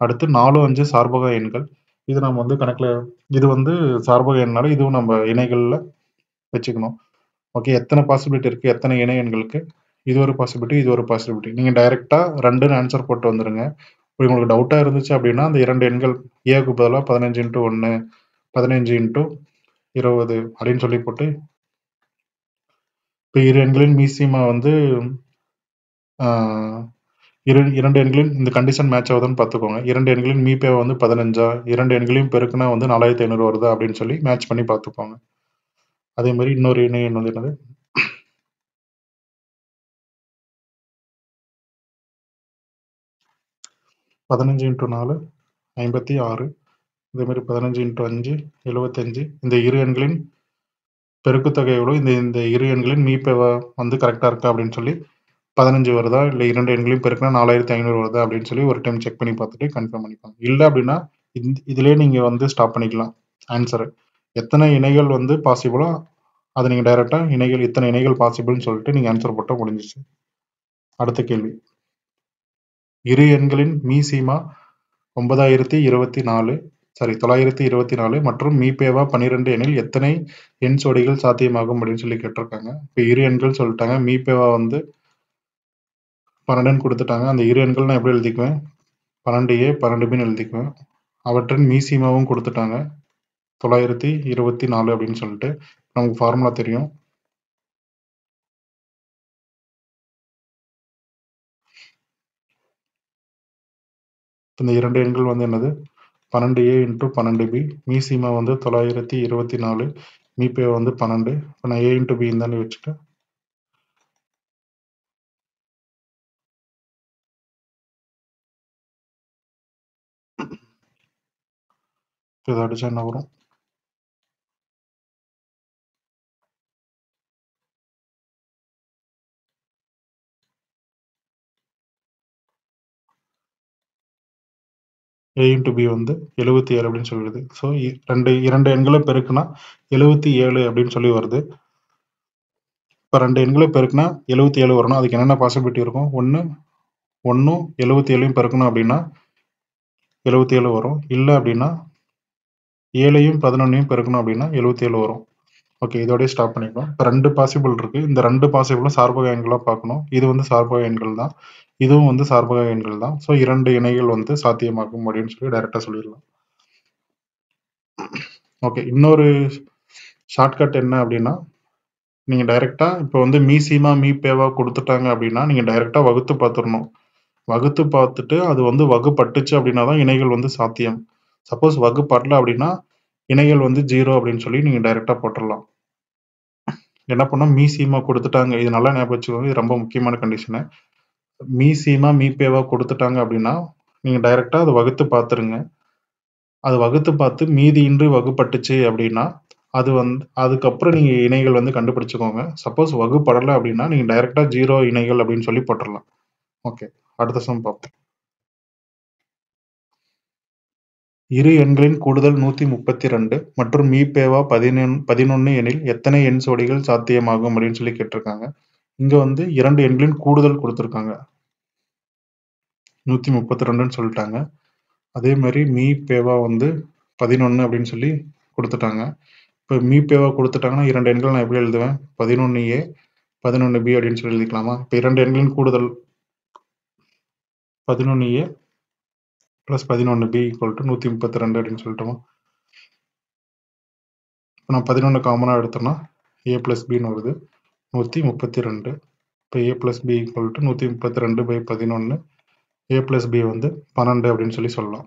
அடுத்து 4 5 சார்பக எண்கள். இது நம்ம வந்து கணக்கில், இது வந்து சார்பக எண்ணால இதுவும் நம்ம இணைகளில் வச்சுக்கணும். ஓகே, எத்தனை பாசிபிலிட்டி இருக்கு, எத்தனை இணை எண்களுக்கு? இது ஒரு பாசிபிலிட்டி, இது ஒரு பாசிபிலிட்டி. நீங்கள் டைரெக்டா 2ன்னு ஆன்சர் போட்டு வந்துருங்க. உங்களுக்கு டவுட்டா இருந்துச்சு அப்படின்னா அந்த 2 எண்கள் ஏக்கு பதிலாக 15 இன்ட்டு 1, 15 இன்ட்டு 20 அப்படின்னு சொல்லி போட்டு, இப்போ இரு எண்களின் மீசிமா வந்து இரண்டு எண்களின் இந்த கண்டிஷன் மேட்ச் ஆகுதுன்னு பார்த்துக்கோங்க. 2 எண்களின் மீபேவா வந்து 15, 2 எண்களையும் பெருக்குனா வந்து 4500 வருதா அப்படின்னு சொல்லி மேட்ச் பண்ணி பார்த்துக்கோங்க. அதே மாதிரி இன்னொரு இணை எண் வந்து என்னது, 15 இன்ட்டு 4 56, இதே மாதிரி 15 இன்ட்டு 5 75. இந்த இரு எண்களின் பெருக்குத்தொகை எவ்வளோ, இந்த இந்த இரு எண்களின் மீபேவா வந்து கரெக்டாக இருக்கா அப்படின்னு சொல்லி 15 வருதா, இல்லை 2 எண்களையும் பெருக்கினா 4500 வருதா அப்படின்னு சொல்லி ஒரு டைம் செக் பண்ணி பார்த்துட்டு கன்ஃபார்ம் பண்ணிப்பாங்க. இல்லை அப்படின்னா இதுலேயே நீங்கள் வந்து ஸ்டாப் பண்ணிக்கலாம் ஆன்சரு. எத்தனை இணைகள் வந்து பாசிபிளோ அதை நீங்கள் டைரெக்டாக இணைகள், இத்தனை இணைகள் பாசிபிள்னு சொல்லிட்டு நீங்கள் ஆன்சர் போட்டால் முடிஞ்சிச்சு. அடுத்த கேள்வி. இரு எண்களின் மீசீமா 924 மற்றும் மீபேவா 12 எனில் எத்தனை எண் சோடிகள் சாத்தியமாகும் அப்படின்னு சொல்லி கேட்டிருக்காங்க. இப்போ இரு எண்கள் சொல்லிட்டாங்க, மீபேவா வந்து 12ன்னு கொடுத்துட்டாங்க. அந்த இரு எண்கள் நான் எப்படி எழுதிக்குவேன்? 12A 12Bன்னு எழுதிக்குவேன். அவற்றின் மீசீமாவும் கொடுத்துட்டாங்க 924 அப்படின்னு சொல்லிட்டு. நமக்கு ஃபார்முலா தெரியும். இந்த 2 எண்கள் வந்து என்னது, 12A இன்ட்டு 12B. மீசீமா வந்து 924, மீபே வந்து 12. இப்போ நான் A இன்ட்டு B தானே வச்சுட்டு இதை அடிச்சா என்ன வரும்? A இன்ட்டு B வந்து 77 அப்படின்னு சொல்லிடுது. ஸோ இரண்டு எண்களை பெருக்குனா 77 அப்படின்னு சொல்லி வருது. இப்போ 2 எண்களை பெருக்குனா 77 வரணும். அதுக்கு என்னென்ன பாசிபிலிட்டி இருக்கும்? 1 77 பெருக்கணும் அப்படின்னா 77 வரும். இல்லை அப்படின்னா 7ஐயும் 11ஐயும் பெருக்கணும் அப்படின்னா 77 வரும். ஓகே, இதோடய ஸ்டாப் பண்ணிக்கலாம். இப்போ 2 பாசிபிள் இருக்கு. இந்த 2 பாசிபிளும் சார்பக எண்களாக பார்க்கணும். இது வந்து சார்பக எண்கள் தான், இதுவும் வந்து சார்பக எண்கள் தான். ஸோ 2 இணைகள் வந்து சாத்தியமாகும் அப்படின்னு சொல்லி டைரக்டா சொல்லிடலாம். ஓகே, இன்னொரு ஷார்ட்கட் என்ன அப்படின்னா, நீங்க டைரக்டா இப்போ வந்து மீசீமா மீபேவா கொடுத்துட்டாங்க அப்படின்னா நீங்க டைரக்டா வகுத்து பார்த்துடணும். வகுத்து பார்த்துட்டு அது வந்து வகுப்பட்டுச்சு அப்படின்னா தான் இணைகள் வந்து சாத்தியம். சப்போஸ் வகுப்படல அப்படின்னா இணைகள் வந்து 0 அப்படின்னு சொல்லி நீங்க டைரக்டா போட்டுறலாம். என்ன பண்ணோம், மீ சீமா குடுத்துட்டாங்க. இது நல்லா ஞாபகம் வச்சுக்கோங்க. இது ரொம்ப முக்கியமான கண்டிஷனு. மீ சீமா, மீ பேவா குடுத்துட்டாங்க அப்படின்னா, நீங்க டைரக்ட்டா அத வகுத்து பார்த்துருங்க. அது வகுத்து பார்த்து மீதியின்றி வகுப்பட்டுச்சு அப்படின்னா, அதுக்கப்புறம் நீங்க இணைகள் வந்து கண்டுபிடிச்சுக்கோங்க. சப்போஸ் வகுப்படல அப்படின்னா, நீங்க டைரக்ட்டா 0 இணைகள் அப்படின்னு சொல்லி போட்டுறலாம். ஓகே. அடுத்த சம் பார்ப்போம். இரு எண்களின் கூடுதல் 132 மற்றும் மீபேவா 11 எனில் எத்தனை எண் ஜோடிகள் சாத்தியமாகும் அப்படின்னு சொல்லி கேட்டிருக்காங்க. இங்க வந்து 2 எண்களின் கூடுதல் குடுத்திருக்காங்க. 132ன்னு சொல்லிட்டாங்க. அதே மாரி மீபேவா வந்து 11 அப்படின்னு சொல்லி குடுத்துட்டாங்க. இப்ப மீபேவா குடுத்துட்டாங்கன்னா 2 எண்கள் நான் எப்படி எழுதுவேன்? 11A, 11B அப்படின்னு சொல்லி எழுதிக்கலாமா? இப்ப 2 எண்களின் கூடுதல் 11A plus 11B equal two 132 அப்படின்னு சொல்லட்டுமா? இப்ப நான் 11 காமனா எடுத்தோம்னா A பிளஸ் Bன்னு வருது. 132. இப்போ A plus B equal to 132/11. A plus B வந்து 12 அப்படின்னு சொல்லி சொல்லலாம்.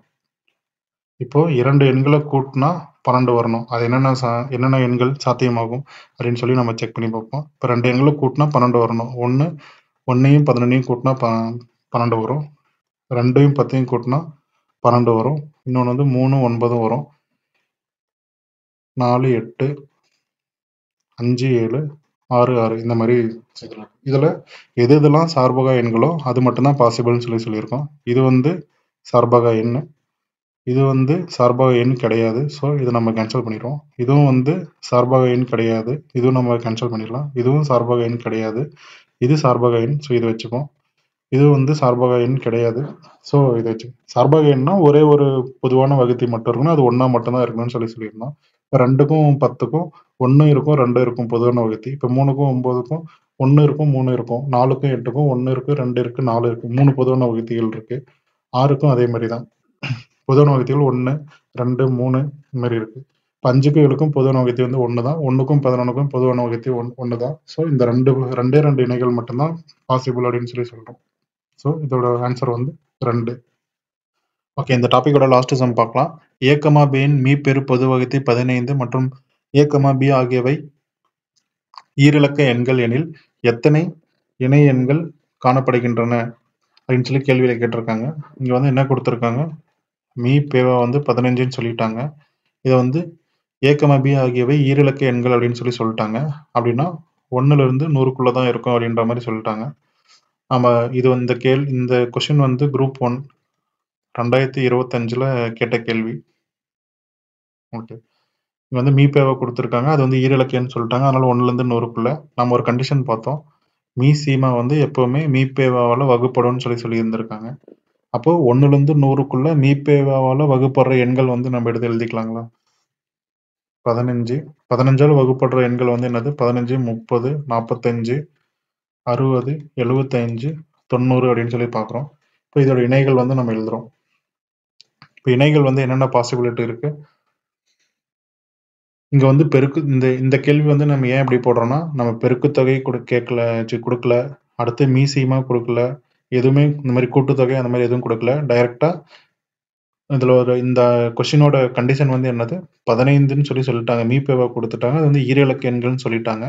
இப்போ 2 எண்களை கூட்டினா 12 வரணும். அது என்னென்ன எண்கள் சாத்தியமாகும் அப்படின்னு சொல்லி நம்ம செக் பண்ணி பார்ப்போம். இப்போ 2 எண்களை கூட்டினா 12 வரணும். 1யும் 11யும் கூட்டினா 12 வரும். 2யும் 10யும் கூட்டினா 12 வரும். இன்னொன்று வந்து 3, 9 வரும். 4, 8, 5, 7, 6, 6 இந்த மாதிரி சேர்க்கலாம். இதில் எதெல்லாம் சார்பகா எண்களோ அது மட்டும்தான் பாசிபிள்னு சொல்லியிருக்கோம். இது வந்து சார்பகா எண், இது வந்து சார்பகா எண் கிடையாது. ஸோ இதை நம்ம கேன்சல் பண்ணிடுவோம். இதுவும் வந்து சார்பகா எண் கிடையாது. இதுவும் நம்ம கேன்சல் பண்ணிடலாம். இதுவும் சார்பகா எண் கிடையாது. இது சார்பகா எண். ஸோ இதை வச்சுப்போம். இது வந்து சார்பகா எண் கிடையாது. ஸோ இதை வச்சு சார்பகா எண்ணா ஒரே ஒரு பொதுவான வகுத்தி மட்டும் இருக்கணும். அது ஒன்றா மட்டும்தான் இருக்கணும்னு சொல்லியிருந்தோம். இப்போ 2க்கும் 10க்கும் 1 இருக்கும், 2 இருக்கும் பொதுவான வகுத்தி. இப்போ 3க்கும் 9க்கும் 1 இருக்கும், 3 இருக்கும். 4க்கும் 8க்கும் 1 இருக்கு, 2 இருக்கு, 4 இருக்கு. 3 பொதுவான வகுத்திகள் இருக்கு. 6க்கும் அதே மாதிரி தான். பொதுவான வகுத்திகள் 1, 2, 3 இந்த மாதிரி இருக்கு. இப்போ 5க்கும் 7க்கும் பொதுவான வகுத்தி வந்து 1 தான். 1க்கும் 11க்கும் பொதுவான வகுத்தி 1 தான். ஸோ இந்த ரெண்டே இணைகள் மட்டும்தான் பாசிபிள் அப்படின்னு சொல்லி சொல்றோம். ஸோ இதோட ஆன்சர் வந்து 2. ஓகே, இந்த டாபிக்கோட லாஸ்ட் சம் பார்க்கலாம். A, B இன் மீப்பெரு பொது வகுத்தி 15 மற்றும் A, B ஆகியவை ஈரிலக்க எண்கள் எனில் எத்தனை இணை எண்கள் காணப்படுகின்றன அப்படின்னு சொல்லி கேள்வியில கேட்டிருக்காங்க. இங்க வந்து என்ன கொடுத்துருக்காங்க? மீப்பேவா வந்து 15ன்னு சொல்லிட்டாங்க. இதை வந்து A, B ஆகியவை ஈரிலக்க எண்கள் அப்படின்னு சொல்லி சொல்லிட்டாங்க. அப்படின்னா 1ல இருந்து 100க்குள்ள தான் இருக்கும் அப்படின்ற மாதிரி சொல்லிட்டாங்க. நம்ம இது இந்த கொஸ்டின் வந்து குரூப் 1 2025ல கேட்ட கேள்வி. ஓகே, இங்க வந்து மீபேவா கொடுத்துருக்காங்க. அது வந்து ஈரிலக்க எண் சொல்லிட்டாங்க. அதனால 1ல இருந்து 100க்குள்ள நம்ம ஒரு கண்டிஷன் பார்த்தோம். மீ சீமா வந்து எப்பவுமே மீபேவாவால வகுப்படும்னு சொல்லி இருந்திருக்காங்க. அப்போ 1ல இருந்து 100க்குள்ள மீபேவாவால வகுப்படுற எண்கள் வந்து நம்ம எடுத்து எழுதிக்கலாங்களா? 15. 15ஆல வகுப்படுற எண்கள் வந்து என்னது? 15, 30, 45, 60, 75, 90 அப்படின்னு சொல்லி பார்க்குறோம். இப்போ இதோட இணைகள் வந்து நம்ம எழுதுறோம். இப்போ இணைகள் வந்து என்னென்ன பாசிபிலிட்டி இருக்கு? இங்க வந்து இந்த கேள்வி வந்து நம்ம ஏன் இப்படி போடுறோம்னா, நம்ம பெருக்குத்தொகை கொடுக்கல. அடுத்து மீசீமா கொடுக்கல. எதுவுமே இந்த மாதிரி கூட்டுத்தொகை அந்த மாதிரி எதுவும் கொடுக்கல. டைரக்டா இதுல இந்த கொஸ்டினோட கண்டிஷன் வந்து என்னது? 15ன்னு சொல்லிட்டாங்க. மீபேவா கொடுத்துட்டாங்க. அது வந்து ஈரிலக்க எண்கள்னு சொல்லிட்டாங்க.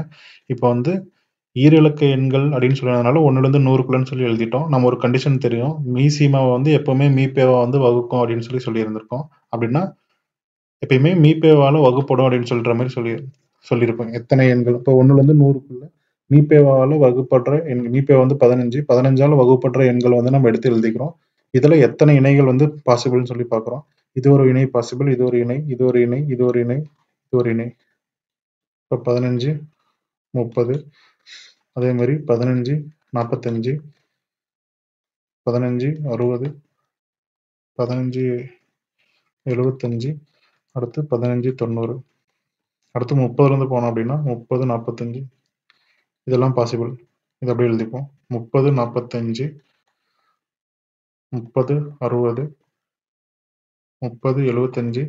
இப்போ வந்து ஈரிலக்க எண்கள் அப்படின்னு சொன்னதுனால 1ல இருந்து 100க்குள்ளன்னு சொல்லி எழுதிட்டோம். நம்ம ஒரு கண்டிஷன் தெரியும். மீசீமாவை வந்து எப்பவுமே மீபேவா வந்து வகுக்கும் அப்படின்னு சொல்லி இருந்திருக்கோம். அப்படின்னா எப்பயுமே மீபேவால வகுப்படும் அப்படின்னு சொல்ற மாதிரி சொல்லியிருப்பேன். எத்தனை எண்கள்? இப்போ 1ல இருந்து 100க்குள்ள மீபேவால வகுப்படுற எண்கள். மீபேவா வந்து 15. 15ஆல வகுப்படுற எண்கள் வந்து நம்ம எடுத்து எழுதிக்கிறோம். இதுல எத்தனை இணைகள் வந்து பாசிபிள்னு சொல்லி பார்க்குறோம். இது ஒரு இணை பாசிபிள், இது ஒரு இணை, இது ஒரு இணை, இது ஒரு இணை, இது ஒரு இணை. இப்போ 15, 30, அதே மாதிரி 15, 45, 15, 60, 15, 75, அடுத்து 15, 90, அடுத்து 30ல இருந்து போனோம் அப்படின்னா 30, 45 இதெல்லாம் பாசிபிள். இதை அப்படியே எழுதிப்போம். 30, 45, 30, 60, 30, 75,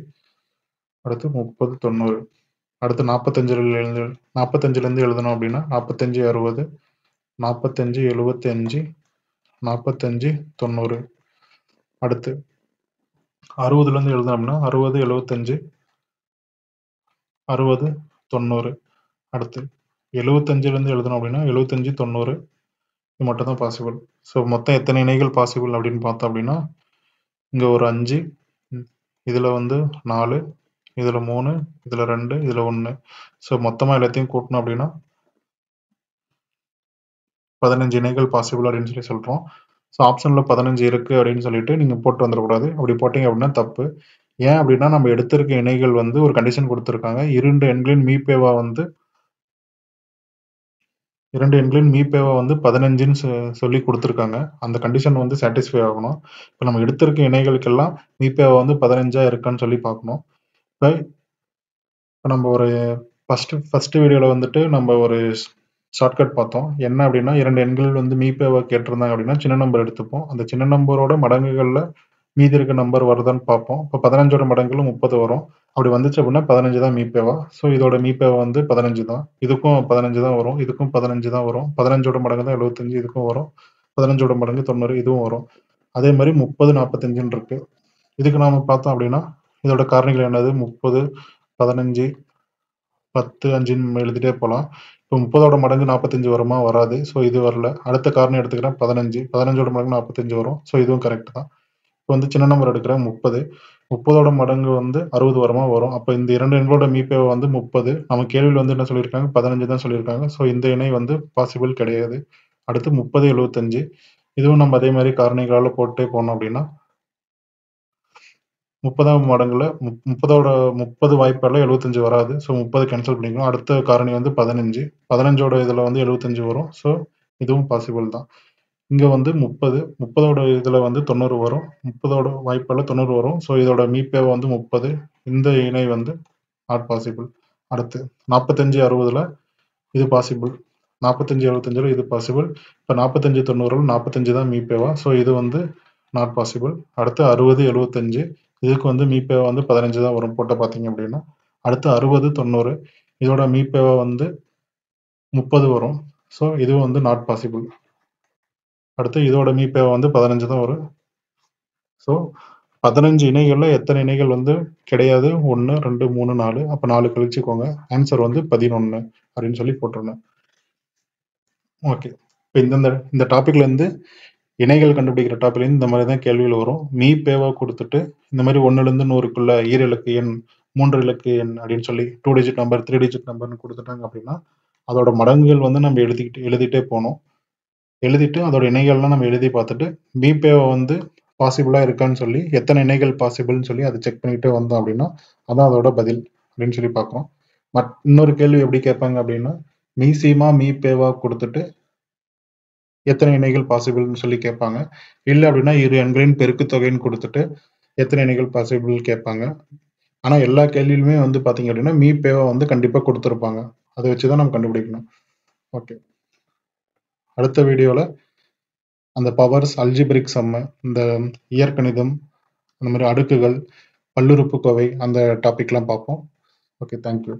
அடுத்து 30, 90, அடுத்து 45ல இருந்து எழுதணும் அப்படின்னா 45, 60, 45, 75, 45, 90, அடுத்து 60ல இருந்து எழுதணும் அப்படின்னா 60, 75, 60, 90. அடுத்து 75லேருந்து எழுதணும் அப்படின்னா 75, 90 இது மட்டும் தான் பாசிபிள். ஸோ மொத்தம் எத்தனை இணைகள் பாசிபிள் அப்படின்னு பார்த்தோம் அப்படின்னா, இங்கே ஒரு 5, இதில் வந்து 4, இதில் 3, இதில் 2, இதில் 1. ஸோ மொத்தமாக எல்லாத்தையும் கூட்டணும் அப்படின்னா 15 இணைகள் பாசிபிள் அப்படின்னு சொல்கிறோம். ஸோ ஆப்ஷனில் 15 இருக்குது அப்படின்னு சொல்லிட்டு நீங்கள் போட்டு வந்துடக்கூடாது. அப்படி போட்டிங்க அப்படின்னா தப்பு. ஏன் அப்படின்னா நம்ம எடுத்திருக்க இணைகள் வந்து ஒரு கண்டிஷன் கொடுத்துருக்காங்க. இரண்டு எண்களின் மீப்பேவா வந்து 15ன்னு சொல்லி கொடுத்துருக்காங்க. அந்த கண்டிஷன் வந்து சாட்டிஸ்ஃபை ஆகணும். இப்போ நம்ம எடுத்திருக்க இணைகளுக்கெல்லாம் மீப்பேவா வந்து 15ஆ இருக்கான்னு சொல்லி பார்க்கணும். இப்போ நம்ம ஒரு ஃபர்ஸ்ட் வீடியோவில் வந்துட்டு நம்ம ஒரு ஷார்ட்கட் பார்த்தோம். என்ன அப்படின்னா 2 எண்கள் வந்து மீப்பேவா கேட்டிருந்தாங்க அப்படின்னா சின்ன நம்பர் எடுத்துப்போம். அந்த சின்ன நம்பரோட மடங்குகளில் மீதி இருக்க நம்பர் வருதான்னு பார்ப்போம். இப்போ 15ஓட மடங்குல 30 வரும். அப்படி வந்துச்சு அப்படின்னா 15 தான் மீப்பேவா. ஸோ இதோட மீப்பேவா வந்து 15 தான். இதுக்கும் 15 தான் வரும். இதுக்கும் 15 தான் வரும். 15ஓட மடங்கு தான் 75 இதுக்கும் வரும். 15ஓட மடங்கு 90 இதுவும் வரும். அதே மாதிரி 30, 45ன்னு இருக்கு. இதுக்கு நாம பார்த்தோம் அப்படின்னா இதோட காரணிகள் என்னது 30, 15, 10, 5ன்னு எழுதிட்டே போகலாம். இப்போ 30ஓட மடங்கு 45 வருமா? வராது. ஸோ இது வரல. அடுத்த காரணம் எடுத்துக்கிறேன் 15. 15ஓட மடங்கு 45 வரும். ஸோ இதுவும் கரெக்ட் தான். இப்போ வந்து சின்ன நம்பர் எடுக்கிறேன் 30. 30ஓட மடங்கு வந்து 60 வருமா? வரும். அப்போ இந்த 2 எண்களோட மீப்பேவா வந்து 30. நம்ம கேள்வியில் வந்து என்ன சொல்லியிருக்காங்க? 15 தான் சொல்லியிருக்காங்க. ஸோ இந்த இணை வந்து பாசிபிள் கிடையாது. அடுத்து 30, 75. இதுவும் நம்ம அதே மாதிரி காரணிகளால் போட்டே போனோம் அப்படின்னா 30ஆம் மடங்குல 30 வாய்ப்பால 75 வராது. ஸோ 30 கேன்சல் பண்ணிக்கலாம். அடுத்த காரணி வந்து 15. 15ஓட இதில் வந்து 75 வரும். ஸோ இதுவும் பாசிபிள் தான். இங்கே வந்து 30ஓட இதில் வந்து 90 வரும். 30ஓட வாய்ப்பால 90 வரும். ஸோ இதோட மீப்பேவா வந்து 30. இந்த இணை வந்து நாட் பாசிபிள். அடுத்து 45, 60ல் இது பாசிபிள். 45, 75ல் இது பாசிபிள். இப்போ 45, 90ல் 45 தான் மீப்பேவா. ஸோ இது வந்து நாட் பாசிபிள். அடுத்து 60, 75 இதுக்கு வந்து மீப்பேவா வந்து 15 தான் வரும் போட்ட பார்த்தீங்க அப்படின்னா. அடுத்து 60, 90 இதோட மீப்பேவா வந்து 30 வரும். ஸோ இதுவும் வந்து நாட் பாசிபிள். அடுத்து இதோட மீப்பேவா வந்து 15 தான் வரும். ஸோ 15 இணைகள்ல எத்தனை இணைகள் வந்து கிடையாது? 1, 2, 3, 4. அப்போ 4 கழிச்சுக்கோங்க. ஆன்சர் வந்து 11 அப்படின்னு சொல்லி போட்டுருணும். ஓகே. இப்போ இந்த டாபிக்ல இருந்து இணைகள் கண்டுபிடிக்கிற டாபிக்லேருந்து இந்த மாதிரி தான் கேள்விகள் வரும். மீப்பேவா கொடுத்துட்டு இந்த மாதிரி 1லேருந்து 100க்குள்ள ஈரிலக்கு எண், 3 இலக்கு எண் அப்படின்னு சொல்லி 2 டிஜிட் நம்பர், 3 டிஜிட் நம்பர்னு கொடுத்துட்டாங்க அப்படின்னா அதோட மடங்குகள் வந்து நம்ம எழுதிட்டே போகணும். எழுதிட்டு அதோட இணைகள்லாம் நம்ம எழுதி பார்த்துட்டு மீப்பேவா வந்து பாசிபிளாக இருக்கான்னு சொல்லி எத்தனை இணைகள் பாசிபிள்னு சொல்லி அதை செக் பண்ணிக்கிட்டே வந்தோம் அப்படின்னா அதான் அதோட பதில் அப்படின்னு சொல்லி பார்க்குறோம். இன்னொரு கேள்வி எப்படி கேட்பாங்க அப்படின்னா மீசீமா மீப்பேவா கொடுத்துட்டு எத்தனை இணைகள் பாசிபிள்னு சொல்லி கேட்பாங்க. இல்லை அப்படின்னா இரு எண்களின் பெருக்கு தொகைன்னு கொடுத்துட்டு எத்தனை இணைகள் பாசிபிள் கேட்பாங்க. ஆனால் எல்லா கேள்வியிலுமே வந்து பார்த்தீங்க அப்படின்னா மீப்பேவா வந்து கண்டிப்பாக கொடுத்துருப்பாங்க. அதை வச்சு தான் நம்ம கண்டுபிடிக்கணும். ஓகே. அடுத்த வீடியோவில் அந்த பவர்ஸ், அல்ஜிபிரிக் சம்மு, இந்த இயற்கணிதம், அந்த மாதிரி அடுக்குகள், பல்லுறுப்புக்கோவை அந்த டாபிக்லாம் பார்ப்போம். Okay, thank you.